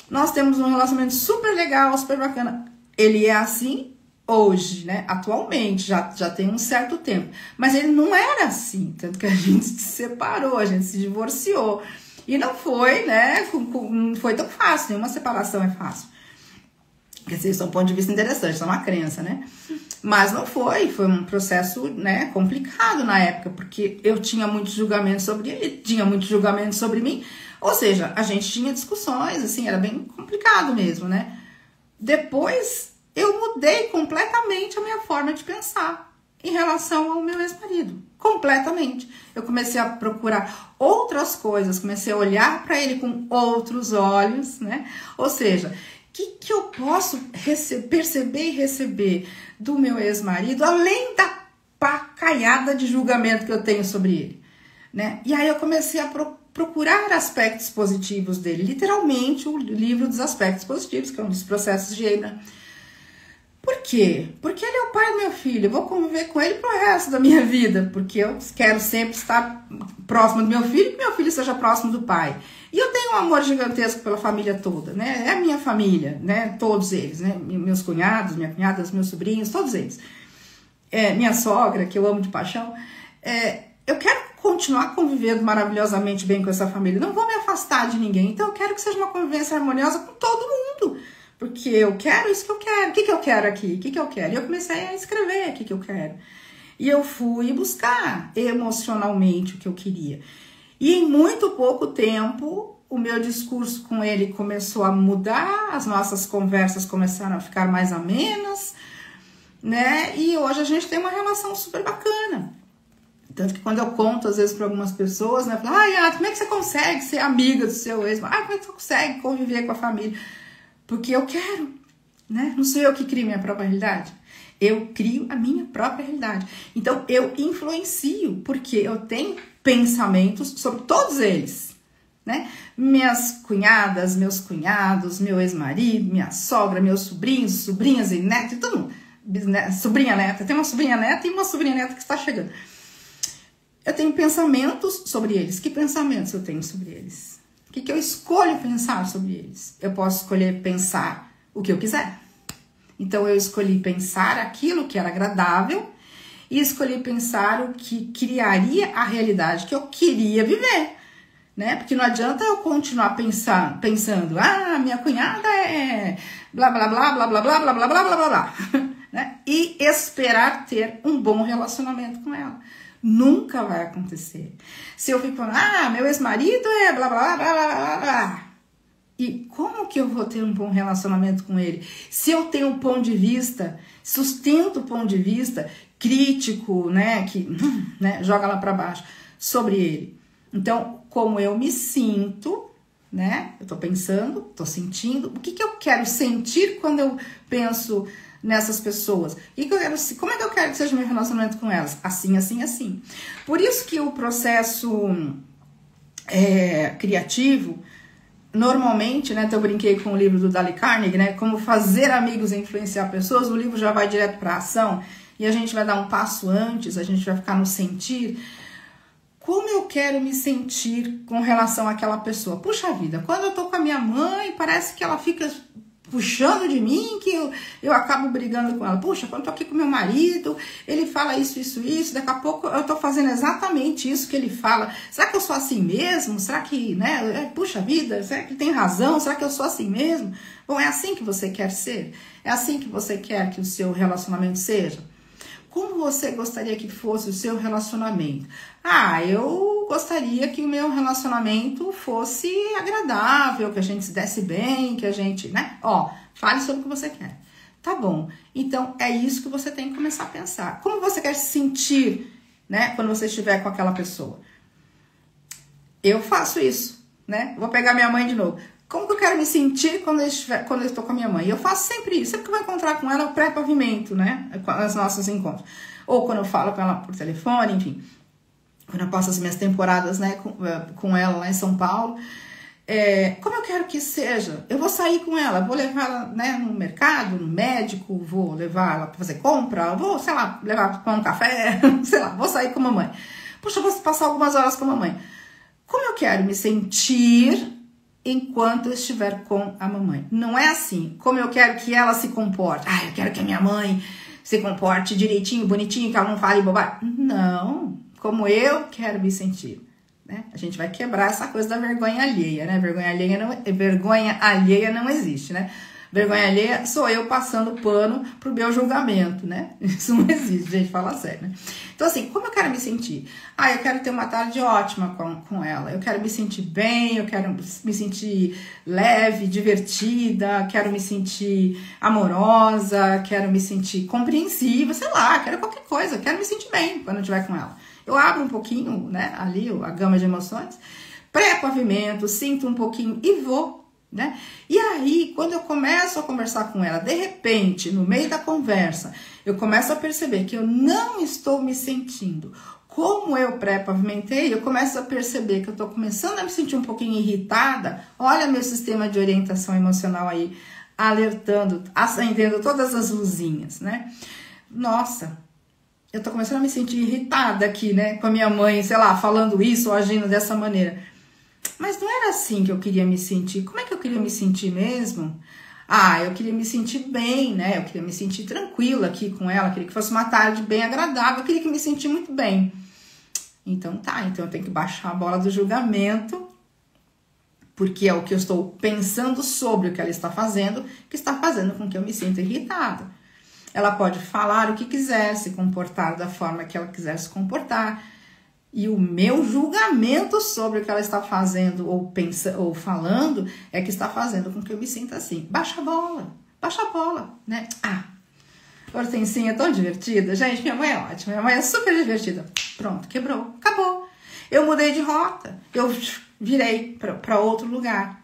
Nós temos um relacionamento super legal, super bacana. Ele é assim hoje, né? Atualmente, já tem um certo tempo. Mas ele não era assim, tanto que a gente se separou, a gente se divorciou. E não foi, né? Não foi tão fácil, nenhuma separação é fácil. Quer dizer, isso é um ponto de vista interessante, isso é uma crença, né? Mas não foi um processo, né, complicado na época, porque eu tinha muitos julgamentos sobre ele, tinha muitos julgamentos sobre mim. Ou seja, a gente tinha discussões, assim, era bem complicado mesmo, né? Depois, eu mudei completamente a minha forma de pensar em relação ao meu ex-marido. Completamente. Eu comecei a procurar outras coisas, comecei a olhar para ele com outros olhos, né? Ou seja, o que eu posso perceber e receber do meu ex-marido, além da pacaiada de julgamento que eu tenho sobre ele, né? E aí eu comecei a procurar aspectos positivos dele, literalmente o livro dos aspectos positivos, que é um dos processos de Abraham. Por quê? Porque ele é o pai do meu filho, eu vou conviver com ele pro resto da minha vida, porque eu quero sempre estar próximo do meu filho, que meu filho seja próximo do pai. E eu tenho um amor gigantesco pela família toda, né? É a minha família, né? Todos eles, né? Meus cunhados, minha cunhada, meus sobrinhos, todos eles. Minha sogra, que eu amo de paixão. Eu quero continuar convivendo maravilhosamente bem com essa família. Não vou me afastar de ninguém. Então eu quero que seja uma convivência harmoniosa com todo mundo. Porque eu quero isso que eu quero. O que eu quero aqui? O que eu quero? E eu comecei a escrever o que eu quero. E eu fui buscar emocionalmente o que eu queria. E em muito pouco tempo, o meu discurso com ele começou a mudar, as nossas conversas começaram a ficar mais amenas, né? E hoje a gente tem uma relação super bacana. Tanto que quando eu conto, às vezes, para algumas pessoas, né? Falam, Yara, como é que você consegue ser amiga do seu ex? Como é que você consegue conviver com a família? Porque eu quero, né? Não sou eu que crio minha própria realidade. Eu crio a minha própria realidade. Então, eu influencio, porque eu tenho pensamentos sobre todos eles, né? Minhas cunhadas, meus cunhados, meu ex-marido, minha sogra, meus sobrinhos, sobrinhas e netos, todo mundo. Sobrinha neta, tem uma sobrinha neta e uma sobrinha neta que está chegando. Eu tenho pensamentos sobre eles. Que pensamentos eu tenho sobre eles? O que eu escolho pensar sobre eles? Eu posso escolher pensar o que eu quiser. Então, eu escolhi pensar aquilo que era agradável e escolhi pensar o que criaria a realidade que eu queria viver, né? Porque não adianta eu continuar pensando, minha cunhada é blá, blá, blá, blá, blá, blá, blá, blá, blá, blá, blá, né? E esperar ter um bom relacionamento com ela. Nunca vai acontecer. Se eu fico falando, meu ex-marido é blá, blá, blá, blá, blá, blá. E como que eu vou ter um bom relacionamento com ele? Se eu tenho um ponto de vista, sustento o ponto de vista crítico, né, que joga lá para baixo, sobre ele. Então, como eu me sinto, né, eu tô pensando, tô sentindo, o que eu quero sentir quando eu penso nessas pessoas? Como é que eu quero que seja o meu relacionamento com elas? Assim, assim, assim. Por isso que o processo criativo, normalmente, né, eu brinquei com o livro do Dale Carnegie, né, como fazer amigos e influenciar pessoas, o livro já vai direto para a ação, e a gente vai dar um passo antes, a gente vai ficar no sentir. Como eu quero me sentir com relação àquela pessoa? Puxa vida, quando eu tô com a minha mãe, parece que ela fica puxando de mim, que eu acabo brigando com ela. Puxa, quando eu tô aqui com meu marido, ele fala isso, daqui a pouco eu tô fazendo exatamente isso que ele fala. Será que eu sou assim mesmo? Será que, né, puxa vida, será que ele tem razão? Será que eu sou assim mesmo? Bom, é assim que você quer ser? É assim que você quer que o seu relacionamento seja? Como você gostaria que fosse o seu relacionamento? Ah, eu gostaria que o meu relacionamento fosse agradável, que a gente se desse bem, que a gente, né? Ó, fale sobre o que você quer. Tá bom. Então, é isso que você tem que começar a pensar. Como você quer se sentir, né, quando você estiver com aquela pessoa? Eu faço isso, né? Vou pegar minha mãe de novo. Como que eu quero me sentir quando eu estou com a minha mãe? Eu faço sempre isso. Sempre que eu vou encontrar com ela, eu pré-pavimento, né? Nos nossos encontros. Ou quando eu falo com ela por telefone, enfim. Quando eu passo as minhas temporadas, né, com ela lá em São Paulo. Como eu quero que seja? Eu vou sair com ela, vou levar ela, né, no mercado, no médico, vou levar ela para fazer compra, vou, sei lá, levar para tomar um café, sei lá, vou sair com a mamãe. Poxa, eu vou passar algumas horas com a mamãe. Como eu quero me sentir enquanto eu estiver com a mamãe? Não é assim, como eu quero que ela se comporte. Ah, eu quero que a minha mãe se comporte direitinho, bonitinho, que ela não fale bobagem. Não, como eu quero me sentir. Né? A gente vai quebrar essa coisa da vergonha alheia, né? Vergonha alheia não existe, né? Vergonha alheia sou eu passando pano pro meu julgamento, né? Isso não existe, gente, fala sério, né? Então, assim, como eu quero me sentir? Ah, eu quero ter uma tarde ótima com ela, eu quero me sentir bem, eu quero me sentir leve, divertida, quero me sentir amorosa, quero me sentir compreensiva, sei lá, quero qualquer coisa, quero me sentir bem quando eu estiver com ela. Eu abro um pouquinho, né, ali a gama de emoções, pré-pavimento, sinto um pouquinho e vou, né? E aí, quando eu começo a conversar com ela, de repente, no meio da conversa, eu começo a perceber que eu não estou me sentindo como eu pré-pavimentei, eu começo a perceber que eu estou começando a me sentir um pouquinho irritada. Olha meu sistema de orientação emocional aí, alertando, acendendo todas as luzinhas, né? Nossa, eu tô começando a me sentir irritada aqui, né? Com a minha mãe, sei lá, falando isso ou agindo dessa maneira. Mas não era assim que eu queria me sentir. Como é que eu queria me sentir mesmo? Ah, eu queria me sentir bem, né? Eu queria me sentir tranquila aqui com ela. Eu queria que fosse uma tarde bem agradável. Eu queria que me sentir muito bem. Então tá, então eu tenho que baixar a bola do julgamento. Porque é o que eu estou pensando sobre o que ela está fazendo, que está fazendo com que eu me sinta irritada. Ela pode falar o que quiser, se comportar da forma que ela quiser se comportar. E o meu julgamento sobre o que ela está fazendo ou falando é que está fazendo com que eu me sinta assim. Baixa a bola, né? Ah, Hortensinha é tão divertida. Gente, minha mãe é ótima, minha mãe é super divertida. Pronto, quebrou, acabou. Eu mudei de rota, eu virei para outro lugar.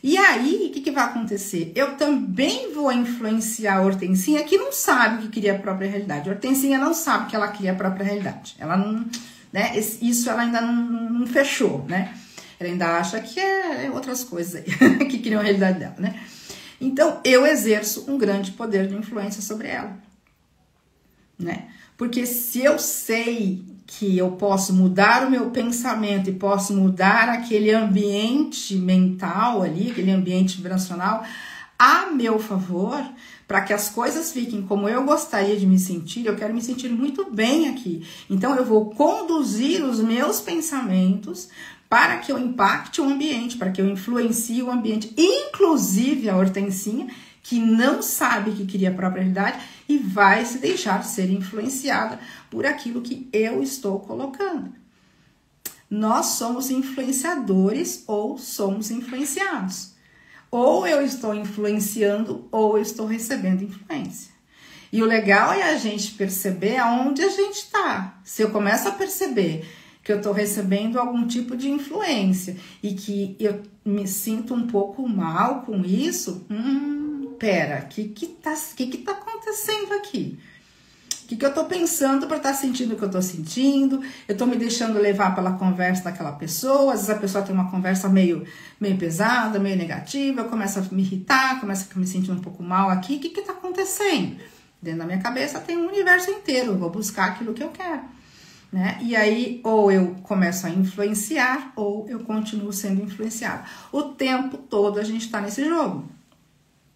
E aí, o que vai acontecer? Eu também vou influenciar a Hortensinha, que não sabe que cria a própria realidade. A Hortensinha não sabe que ela cria a própria realidade. Ela não, né? Isso ela ainda não fechou, né? Ela ainda acha que é outras coisas aí, que criam a realidade dela, né? Então, eu exerço um grande poder de influência sobre ela, né? Porque se eu sei que eu posso mudar o meu pensamento e posso mudar aquele ambiente mental ali, aquele ambiente vibracional a meu favor, para que as coisas fiquem como eu gostaria de me sentir, eu quero me sentir muito bem aqui. Então eu vou conduzir os meus pensamentos para que eu impacte o ambiente, para que eu influencie o ambiente, inclusive a Hortensinha, que não sabe que cria a própria realidade e vai se deixar ser influenciada por aquilo que eu estou colocando. Nós somos influenciadores ou somos influenciados. Ou eu estou influenciando ou eu estou recebendo influência. E o legal é a gente perceber aonde a gente está. Se eu começo a perceber que eu estou recebendo algum tipo de influência e que eu me sinto um pouco mal com isso, pera, o que tá acontecendo aqui? O que eu tô pensando para estar sentindo o que eu tô sentindo? Eu tô me deixando levar pela conversa daquela pessoa, às vezes a pessoa tem uma conversa meio pesada, meio negativa, eu começo a me irritar, começo a me sentir um pouco mal aqui, o que tá acontecendo? Dentro da minha cabeça tem um universo inteiro, eu vou buscar aquilo que eu quero, né? E aí, ou eu começo a influenciar, ou eu continuo sendo influenciado. O tempo todo a gente tá nesse jogo.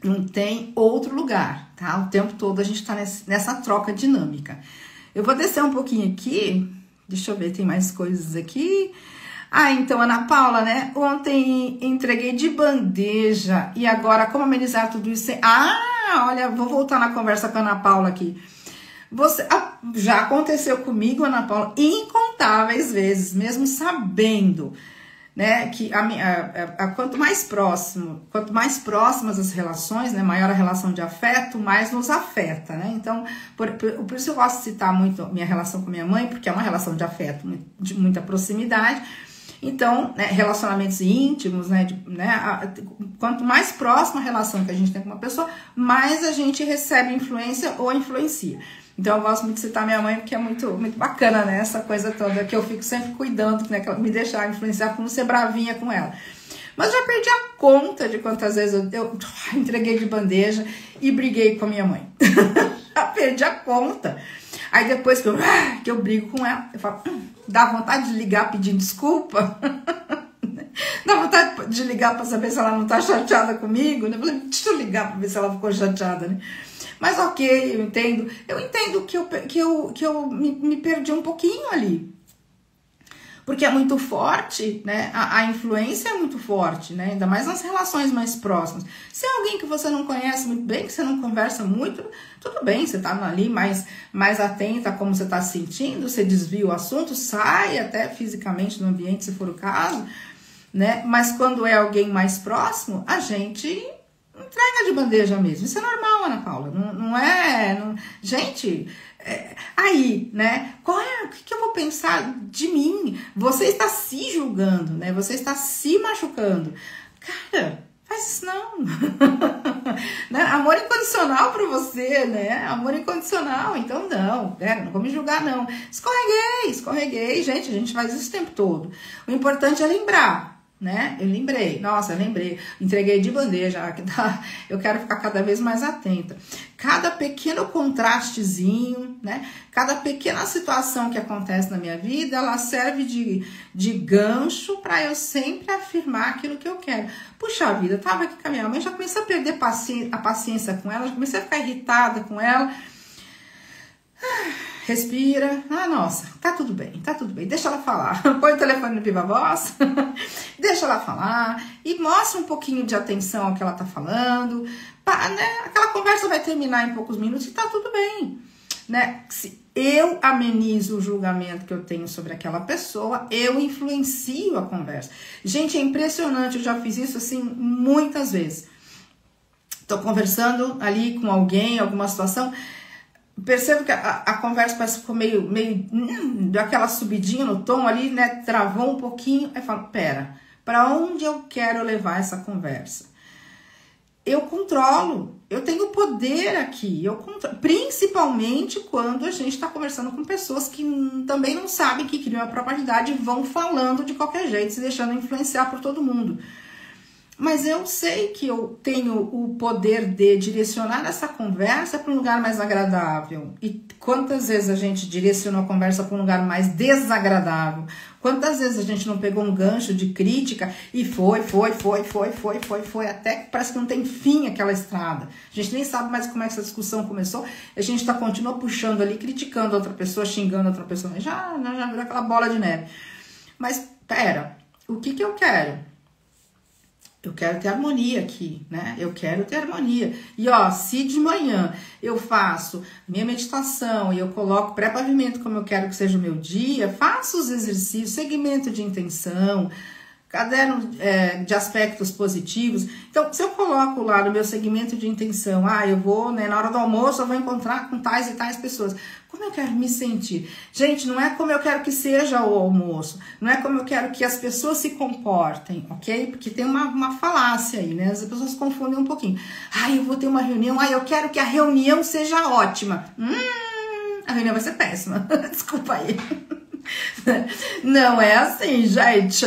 Não tem outro lugar, tá? O tempo todo a gente tá nessa troca dinâmica. Eu vou descer um pouquinho aqui. Deixa eu ver, tem mais coisas aqui. Ah, então, Ana Paula, né? Ontem entreguei de bandeja. E agora, como amenizar tudo isso? Ah, olha, vou voltar na conversa com a Ana Paula aqui. Já aconteceu comigo, Ana Paula, incontáveis vezes, mesmo sabendo, né, que quanto mais próximas as relações, né, maior a relação de afeto, mais nos afeta, né? Então, por isso eu gosto de citar muito minha relação com minha mãe, porque é uma relação de afeto, de muita proximidade. Então, né, relacionamentos íntimos, né, quanto mais próxima a relação que a gente tem com uma pessoa, mais a gente recebe influência ou influencia. Então eu gosto muito de citar minha mãe, porque é muito, muito bacana, né? Essa coisa toda que eu fico sempre cuidando, né? Que ela me deixar influenciar por não ser bravinha com ela. Mas já perdi a conta de quantas vezes eu entreguei de bandeja e briguei com a minha mãe. Já perdi a conta. Aí depois que eu brigo com ela, eu falo, dá vontade de ligar pedindo desculpa? Dá vontade de ligar para saber se ela não tá chateada comigo? Né? Eu falei, deixa eu ligar para ver se ela ficou chateada, né? Mas ok, eu entendo que eu me perdi um pouquinho ali. Porque é muito forte, né? A influência é muito forte, né? Ainda mais nas relações mais próximas. Se é alguém que você não conhece muito bem, que você não conversa muito, tudo bem, você tá ali mais atenta a como você tá se sentindo, você desvia o assunto, sai até fisicamente do ambiente, se for o caso, né? Mas quando é alguém mais próximo, a gente entrega de bandeja mesmo. Isso é normal, Ana Paula. Não é... Gente, aí, né? O que eu vou pensar de mim? Você está se julgando, né? Você está se machucando. Cara, faz isso não. Né? Amor incondicional pra você, né? Amor incondicional. Então, não vou me julgar, não. Escorreguei. Gente, a gente faz isso o tempo todo. O importante é lembrar. Né? Eu lembrei, entreguei de bandeja, eu quero ficar cada vez mais atenta. Cada pequeno contrastezinho, né? Cada pequena situação que acontece na minha vida, ela serve de gancho para eu sempre afirmar aquilo que eu quero. Puxa vida, tava aqui com a minha mãe, já comecei a perder a paciência com ela, já comecei a ficar irritada com ela. Respira, nossa, tá tudo bem, deixa ela falar, põe o telefone no viva voz, deixa ela falar e mostra um pouquinho de atenção ao que ela tá falando, né? Aquela conversa vai terminar em poucos minutos e tá tudo bem, né? Se eu amenizo o julgamento que eu tenho sobre aquela pessoa, eu influencio a conversa. Gente, é impressionante, eu já fiz isso assim muitas vezes. Tô conversando ali com alguém, alguma situação, percebo que a conversa parece que ficou meio deu aquela subidinha no tom ali, né? Travou um pouquinho. Aí eu falo, pera, para onde eu quero levar essa conversa? Eu controlo, eu tenho poder aqui, principalmente quando a gente está conversando com pessoas que também não sabem que criam a própria realidade e vão falando de qualquer jeito, se deixando influenciar por todo mundo. Mas eu sei que eu tenho o poder de direcionar essa conversa para um lugar mais agradável. E quantas vezes a gente direcionou a conversa para um lugar mais desagradável? Quantas vezes a gente não pegou um gancho de crítica e foi, até que parece que não tem fim aquela estrada. A gente nem sabe mais como é que essa discussão começou. A gente continua puxando ali, criticando outra pessoa, xingando outra pessoa. Já virou aquela bola de neve. Mas, pera, o que eu quero? Eu quero ter harmonia aqui, né? Eu quero ter harmonia. E se de manhã eu faço minha meditação e eu coloco pré-pavimento como eu quero que seja o meu dia, faço os exercícios, segmento de intenção, caderno de aspectos positivos. Então, se eu coloco lá no meu segmento de intenção, eu vou, né, na hora do almoço eu vou encontrar com tais e tais pessoas. Como eu quero me sentir? Gente, não é como eu quero que seja o almoço, não é como eu quero que as pessoas se comportem, ok? Porque tem uma falácia aí, né? As pessoas confundem um pouquinho. Eu vou ter uma reunião, eu quero que a reunião seja ótima. A reunião vai ser péssima. Desculpa aí. Não é assim, gente.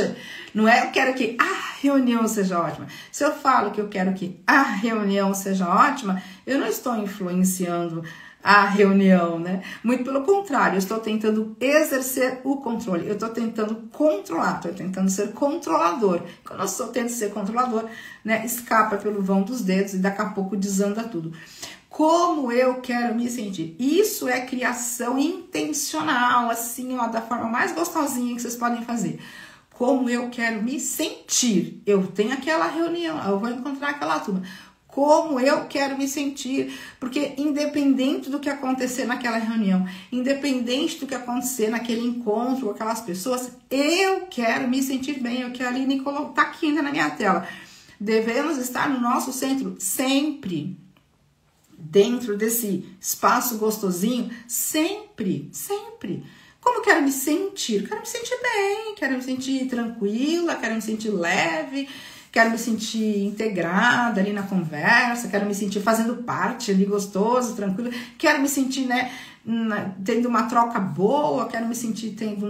Não é eu quero que a reunião seja ótima. Se eu falo que eu quero que a reunião seja ótima, eu não estou influenciando a reunião, né? Muito pelo contrário, eu estou tentando exercer o controle, eu estou tentando controlar, estou tentando ser controlador. Quando eu tento ser controlador, né, escapa pelo vão dos dedos e daqui a pouco desanda tudo. Como eu quero me sentir? Isso é criação intencional, assim, da forma mais gostosinha que vocês podem fazer. Como eu quero me sentir? Eu tenho aquela reunião, eu vou encontrar aquela turma. como eu quero me sentir, porque independente do que acontecer naquela reunião, independente do que acontecer naquele encontro com aquelas pessoas, eu quero me sentir bem, é o que a Aline tá aqui ainda na minha tela. Devemos estar no nosso centro sempre, dentro desse espaço gostosinho, sempre, sempre. Como eu quero me sentir? Quero me sentir bem, quero me sentir tranquila, quero me sentir leve, quero me sentir integrada ali na conversa, quero me sentir fazendo parte ali, gostoso, tranquilo, quero me sentir, né, tendo uma troca boa, quero me sentir tendo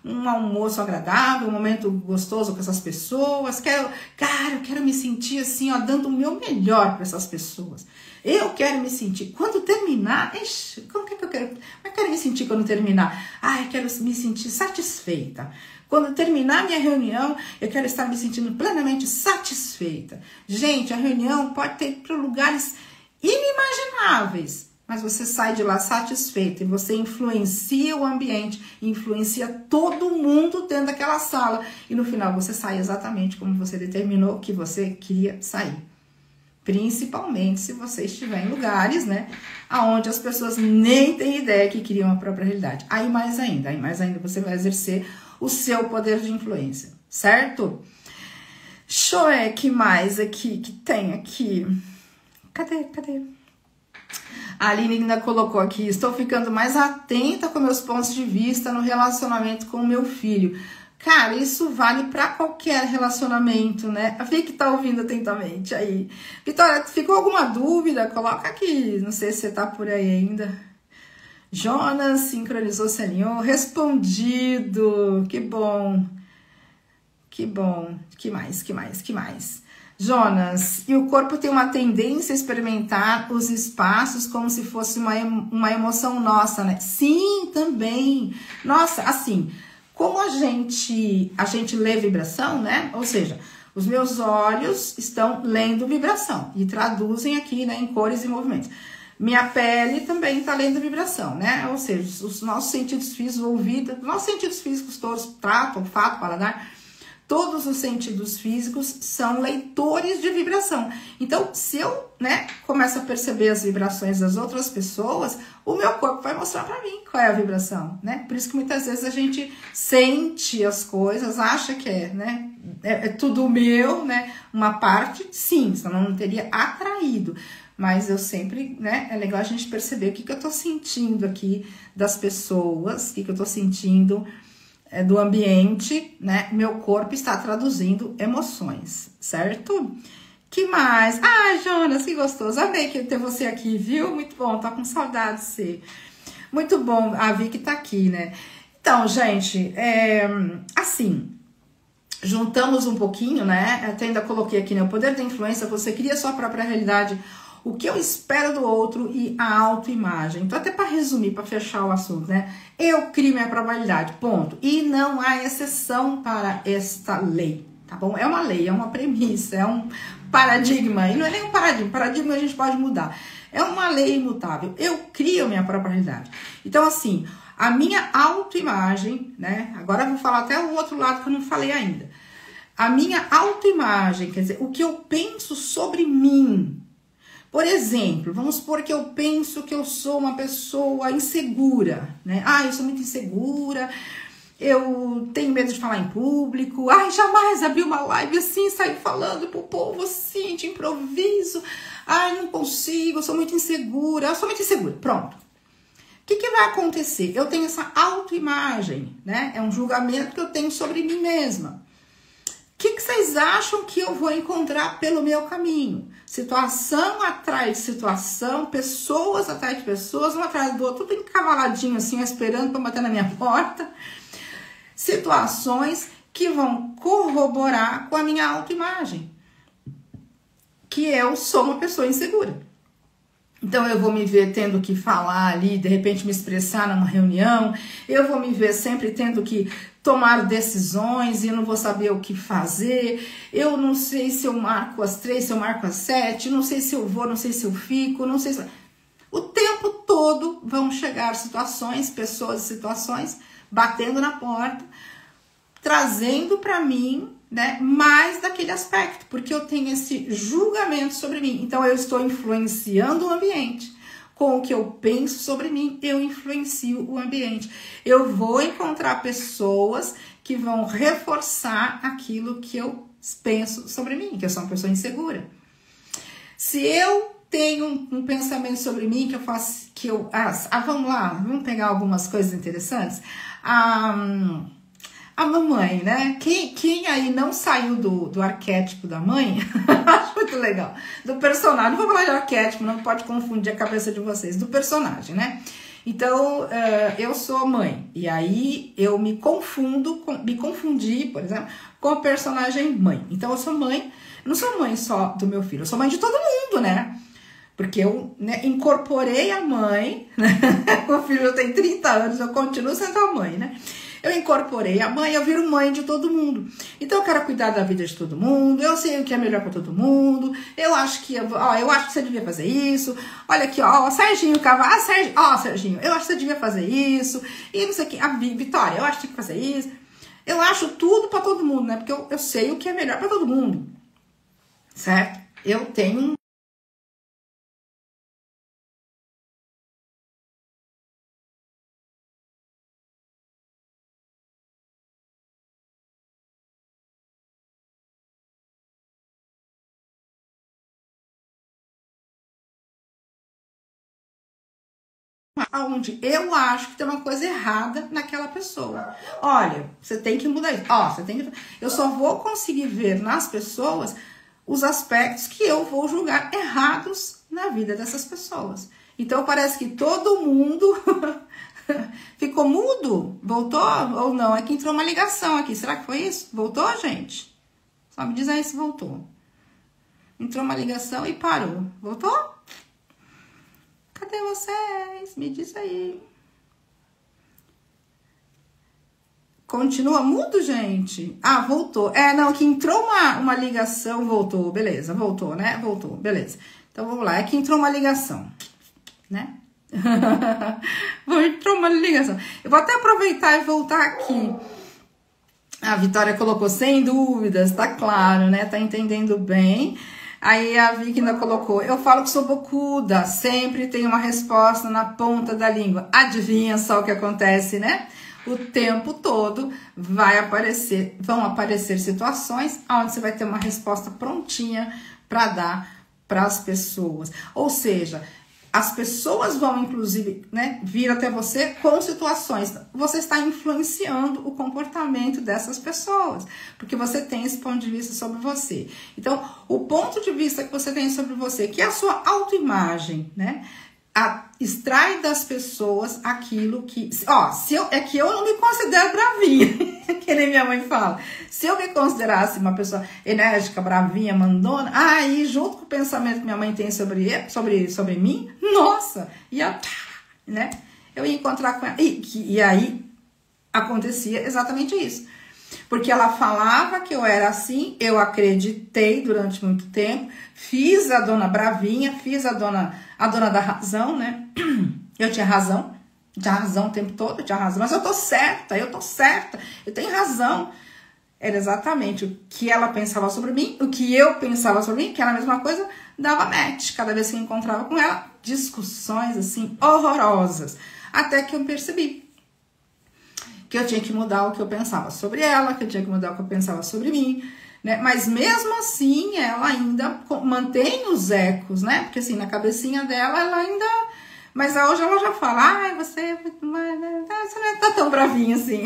um almoço agradável, um momento gostoso com essas pessoas, eu quero me sentir assim, ó, dando o meu melhor para essas pessoas. Eu quero me sentir, quando terminar, como que eu quero me sentir quando terminar? Eu quero me sentir satisfeita. Quando terminar minha reunião, eu quero estar me sentindo plenamente satisfeita. Gente, a reunião pode ter para lugares inimagináveis, mas você sai de lá satisfeita e você influencia o ambiente, influencia todo mundo dentro daquela sala. E no final você sai exatamente como você determinou que você queria sair. Principalmente se você estiver em lugares, né, onde as pessoas nem têm ideia que queriam a própria realidade. Aí mais ainda você vai exercer o seu poder de influência, certo? Deixa eu ver que mais aqui, que tem aqui. Cadê? A Aline ainda colocou aqui, estou ficando mais atenta com meus pontos de vista no relacionamento com o meu filho. Cara, isso vale para qualquer relacionamento, né? A Vicky tá ouvindo atentamente aí. Vitória, ficou alguma dúvida? Coloca aqui, não sei se você tá por aí ainda. Jonas, sincronizou, se alinhou, respondido, que bom. Que bom, que mais? Jonas, e o corpo tem uma tendência a experimentar os espaços como se fosse uma emoção nossa, né? Sim, também. Nossa, assim, como a gente lê vibração, né? Ou seja, os meus olhos estão lendo vibração e traduzem aqui, né, em cores e movimentos. Minha pele também está lendo vibração, né? Ou seja, os nossos sentidos físicos, ouvido, nossos sentidos físicos todos, tato, olfato, paladar, todos os sentidos físicos são leitores de vibração. Então, se eu, né, começo a perceber as vibrações das outras pessoas, o meu corpo vai mostrar para mim qual é a vibração, né? Por isso que muitas vezes a gente sente as coisas, acha que é, né? É tudo meu, né? Uma parte, sim, senão não teria atraído. Mas eu sempre, né? É legal a gente perceber o que eu tô sentindo aqui das pessoas, o que eu tô sentindo do ambiente, né? Meu corpo está traduzindo emoções, certo? Que mais? Jonas, que gostoso. Amei ter você aqui, viu? Muito bom, tô com saudade de você. Muito bom, a Vicky tá aqui, né? Então, gente, assim, juntamos um pouquinho, né? Até ainda coloquei aqui, né? O poder da influência, você cria sua própria realidade, o que eu espero do outro e a autoimagem. Então, até para resumir, para fechar o assunto, né? Eu crio minha probabilidade, ponto. E não há exceção para esta lei, tá bom? É uma lei, é uma premissa, é um paradigma. E não é nem um paradigma, paradigma a gente pode mudar. É uma lei imutável. Eu crio minha própria realidade. Então, assim, a minha autoimagem, né? Agora eu vou falar até o outro lado que eu não falei ainda. A minha autoimagem, quer dizer, o que eu penso sobre mim. Por exemplo, vamos supor que eu penso que eu sou uma pessoa insegura, né? Eu sou muito insegura, eu tenho medo de falar em público, jamais abri uma live assim, sair falando pro povo assim, de improviso, não consigo, eu sou muito insegura, pronto. O que vai acontecer? Eu tenho essa autoimagem, né? É um julgamento que eu tenho sobre mim mesma. O que vocês acham que eu vou encontrar pelo meu caminho? Situação atrás de situação, pessoas atrás de pessoas, um atrás do outro, tudo encavaladinho assim, esperando para bater na minha porta. Situações que vão corroborar com a minha autoimagem, que eu sou uma pessoa insegura. Então eu vou me ver tendo que falar ali, de repente me expressar numa reunião, eu vou me ver sempre tendo que tomar decisões e eu não vou saber o que fazer, eu não sei se eu marco às 3, se eu marco às 7, não sei se eu vou, não sei se eu fico, não sei se... O tempo todo vão chegar situações, pessoas e situações batendo na porta, trazendo para mim né, mais daquele aspecto, porque eu tenho esse julgamento sobre mim. Então eu estou influenciando o ambiente. Com o que eu penso sobre mim, eu influencio o ambiente. Eu vou encontrar pessoas que vão reforçar aquilo que eu penso sobre mim, que eu sou uma pessoa insegura. Se eu tenho um pensamento sobre mim que eu faço, vamos lá, vamos pegar algumas coisas interessantes. A mamãe, né? Quem aí não saiu do arquétipo da mãe, acho muito legal. Do personagem, não vou falar de arquétipo, não pode confundir a cabeça de vocês, do personagem, né? Então, eu sou mãe, e aí eu me confundi, por exemplo, com a personagem mãe. Então, eu sou mãe, eu não sou mãe só do meu filho, eu sou mãe de todo mundo, né? Porque eu, né, incorporei a mãe, né? O filho já tem 30 anos, eu continuo sendo a mãe, né? Eu incorporei a mãe, eu viro mãe de todo mundo. Então eu quero cuidar da vida de todo mundo, eu sei o que é melhor para todo mundo, eu acho que você devia fazer isso. Olha aqui, ó, Serginho Cavalo, Serginho, eu acho que você devia fazer isso. E não sei o que, a Vitória, eu acho que tem que fazer isso. Eu acho tudo para todo mundo, né? Porque eu sei o que é melhor para todo mundo. Certo? Eu tenho aonde eu acho que tem uma coisa errada naquela pessoa. Olha, você tem que mudar isso. Eu só vou conseguir ver nas pessoas os aspectos que eu vou julgar errados na vida dessas pessoas. Então parece que todo mundo ficou mudo. Voltou ou não? É que entrou uma ligação aqui. Será que foi isso? Voltou, gente? Só me diz aí se voltou. Entrou uma ligação e parou. Voltou? Cadê vocês? Me diz aí. Continua mudo, gente? Ah, voltou. Não, que entrou uma ligação, voltou. Beleza, voltou, né? Voltou, beleza. Então, vamos lá. É que entrou uma ligação, né? Entrou uma ligação. Eu vou até aproveitar e voltar aqui. A Vitória colocou sem dúvidas, tá claro, né? Tá entendendo bem. Aí a Vicky ainda colocou, eu falo que sou bocuda, sempre tem uma resposta na ponta da língua. Adivinha só o que acontece, né? O tempo todo vão aparecer situações onde você vai ter uma resposta prontinha para dar para as pessoas. Ou seja, as pessoas vão, inclusive, né, vir até você com situações. Você está influenciando o comportamento dessas pessoas, porque você tem esse ponto de vista sobre você. Então, o ponto de vista que você tem sobre você, que é a sua autoimagem, né, extrai das pessoas aquilo que... é que eu não me considero bravinha, que nem minha mãe fala. Se eu me considerasse uma pessoa enérgica, bravinha, mandona, aí junto com o pensamento que minha mãe tem sobre mim, nossa, né? Eu ia encontrar com ela. E aí acontecia exatamente isso. Porque ela falava que eu era assim, eu acreditei durante muito tempo, fiz a dona bravinha, fiz a dona da razão, né? Eu tinha razão o tempo todo, eu tinha razão, mas eu tô certa, eu tenho razão. Era exatamente o que ela pensava sobre mim, o que eu pensava sobre mim, que era a mesma coisa, dava match. Cada vez que eu encontrava com ela, discussões assim, horrorosas. Até que eu percebi que eu tinha que mudar o que eu pensava sobre ela, que eu tinha que mudar o que eu pensava sobre mim, né? Mas mesmo assim, ela ainda mantém os ecos, né? Porque assim, na cabecinha dela, ela ainda... Mas hoje ela já fala, você não tá tão bravinha assim.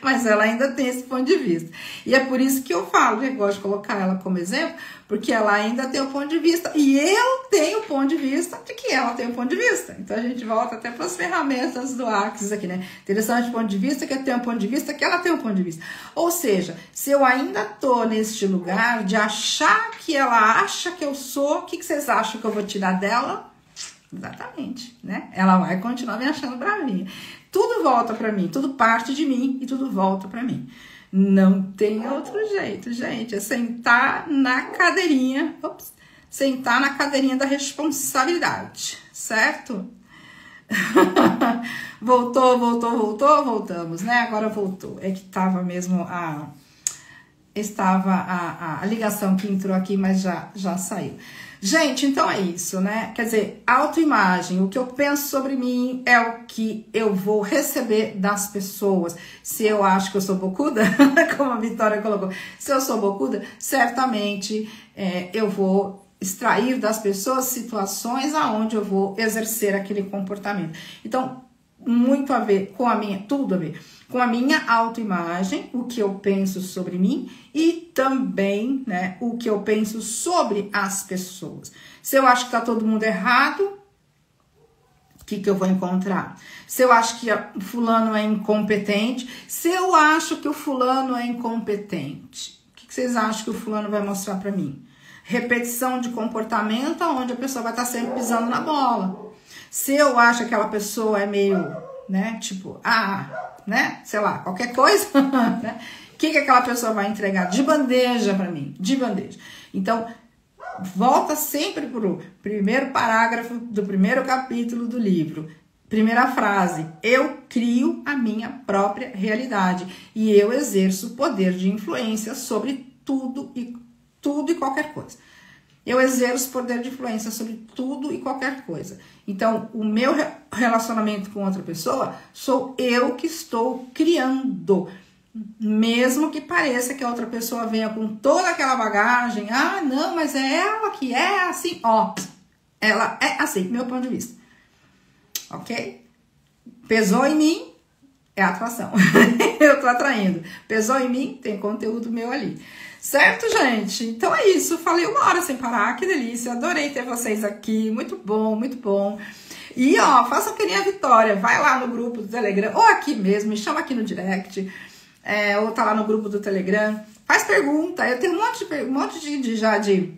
Mas ela ainda tem esse ponto de vista. E é por isso que eu falo, eu gosto de colocar ela como exemplo, porque ela ainda tem o ponto de vista, e eu tenho o ponto de vista de que ela tem o ponto de vista. Então a gente volta até para as ferramentas do Axis aqui, né? Interessante o ponto de vista, que eu tenho um ponto de vista, que ela tem um ponto de vista. Ou seja, se eu ainda tô neste lugar de achar que ela acha que eu sou, o que vocês acham que eu vou tirar dela? Exatamente, né? Ela vai continuar me achando bravinha. Tudo volta pra mim, tudo parte de mim e tudo volta pra mim. Não tem outro jeito, gente. É sentar na cadeirinha, sentar na cadeirinha da responsabilidade, certo? Voltamos, né? Agora voltou. É que tava mesmo estava a ligação que entrou aqui, mas já saiu. Gente, então é isso, né? Quer dizer, autoimagem, o que eu penso sobre mim é o que eu vou receber das pessoas. Se eu acho que eu sou bocuda, como a Vitória colocou, se eu sou bocuda, certamente eu vou extrair das pessoas situações aonde eu vou exercer aquele comportamento. Então, muito a ver com a minha, tudo a ver com a minha autoimagem, o que eu penso sobre mim e também, né, o que eu penso sobre as pessoas. Se eu acho que tá todo mundo errado, o que eu vou encontrar? Se eu acho que o fulano é incompetente, se eu acho que o fulano é incompetente, o que vocês acham que o fulano vai mostrar para mim? Repetição de comportamento, onde a pessoa vai estar sempre pisando na bola. Se eu acho que aquela pessoa é meio, né, tipo, né, sei lá, qualquer coisa, né, o que aquela pessoa vai entregar de bandeja para mim, de bandeja. Então, volta sempre pro primeiro parágrafo do primeiro capítulo do livro. Primeira frase: eu crio a minha própria realidade e eu exerço poder de influência sobre tudo e qualquer coisa. Eu exerço poder de influência sobre tudo e qualquer coisa. Então, o meu relacionamento com outra pessoa sou eu que estou criando. Mesmo que pareça que a outra pessoa venha com toda aquela bagagem. Ah, não, mas é ela que é assim. Ó, ela é assim, meu ponto de vista. Ok? Pesou em mim, é atração. Eu tô atraindo. Pesou em mim, tem conteúdo meu ali. Certo, gente? Então é isso. Falei 1 hora sem parar. Que delícia. Adorei ter vocês aqui. Muito bom, muito bom. E, ó, façam que nem a Vitória. Vai lá no grupo do Telegram. Ou aqui mesmo. Me chama aqui no direct. Ou tá lá no grupo do Telegram. Faz pergunta. Eu tenho um monte de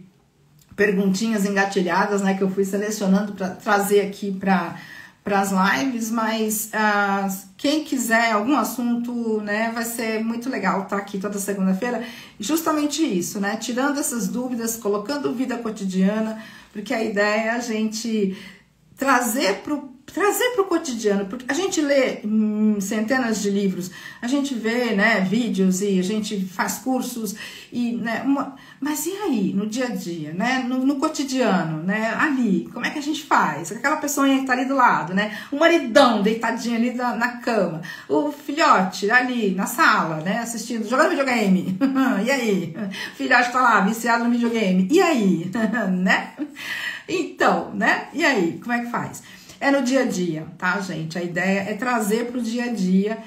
perguntinhas engatilhadas, né? Que eu fui selecionando para trazer aqui para as lives, mas quem quiser algum assunto, né, vai ser muito legal estar aqui toda segunda-feira, justamente isso, né, tirando essas dúvidas, colocando vida cotidiana, porque a ideia é a gente trazer pro cotidiano, porque a gente lê centenas de livros, a gente vê, né, vídeos e a gente faz cursos, e, né, mas e aí, no dia a dia, né, no cotidiano, né, ali, como é que a gente faz? Aquela pessoa que tá ali do lado, né, o maridão deitadinho ali na cama, o filhote ali na sala, né, assistindo, jogando videogame, e aí? O filhote tá lá, viciado no videogame, e aí? Né? Então, né, e aí, como é que faz? É no dia a dia, tá, gente? A ideia é trazer para o dia a dia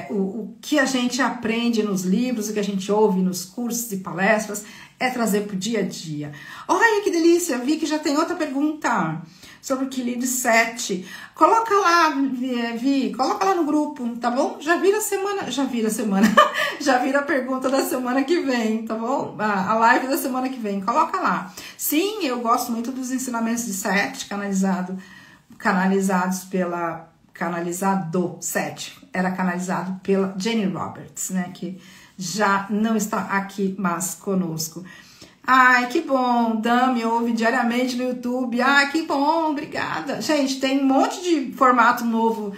o que a gente aprende nos livros, o que a gente ouve nos cursos e palestras, é trazer para o dia a dia. Olha que delícia, vi que já tem outra pergunta sobre o Quilide 7. Coloca lá, Vi, coloca lá no grupo, tá bom? Já vira a pergunta da semana que vem, tá bom? A live da semana que vem, coloca lá. Sim, eu gosto muito dos ensinamentos de 7, era canalizado pela Jane Roberts, né, que já não está aqui mais conosco. Ai, que bom, Dami ouve diariamente no YouTube, ai, que bom, obrigada. Gente, tem um monte de formato novo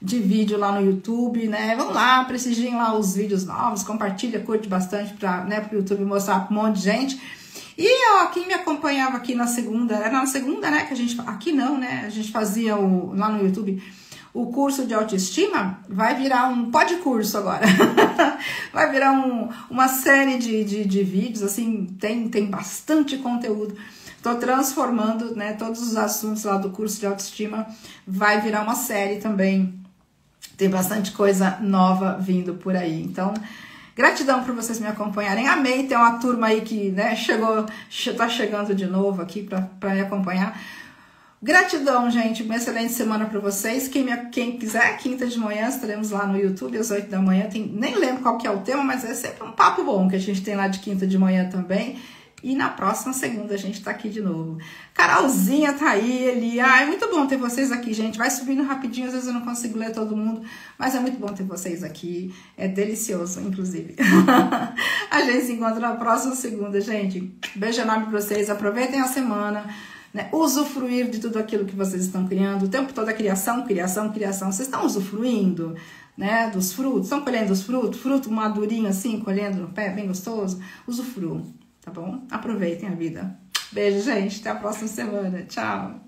de vídeo lá no YouTube, né, vão lá, prestigiem lá os vídeos novos, compartilha, curte bastante para, né, pro YouTube mostrar para um monte de gente. E, ó, quem me acompanhava aqui na segunda, era na segunda, né, que a gente, aqui não, né, a gente fazia lá no YouTube o curso de autoestima, vai virar um podcurso agora. Vai virar uma série de vídeos, assim, tem bastante conteúdo. Tô transformando, né, todos os assuntos lá do curso de autoestima, vai virar uma série também. Tem bastante coisa nova vindo por aí, então... Gratidão por vocês me acompanharem. Amei ter uma turma aí que, né, tá chegando de novo aqui para me acompanhar. Gratidão, gente. Uma excelente semana para vocês. Quem quiser, quinta de manhã, estaremos lá no YouTube às 8 da manhã. Nem lembro qual que é o tema, mas é sempre um papo bom que a gente tem lá de quinta de manhã também. E na próxima segunda a gente tá aqui de novo. Carolzinha tá aí, Eli. Ai, muito bom ter vocês aqui, gente. Vai subindo rapidinho, às vezes eu não consigo ler todo mundo, mas é muito bom ter vocês aqui. É delicioso, inclusive. A gente se encontra na próxima segunda, gente. Beijo enorme pra vocês. Aproveitem a semana, né? Usufruir de tudo aquilo que vocês estão criando. O tempo todo é criação. Vocês estão usufruindo? né, dos frutos. Estão colhendo os frutos? Fruto madurinho assim, colhendo no pé, bem gostoso? Usufruam, tá bom? Aproveitem a vida. Beijo, gente. Até a próxima semana. Tchau.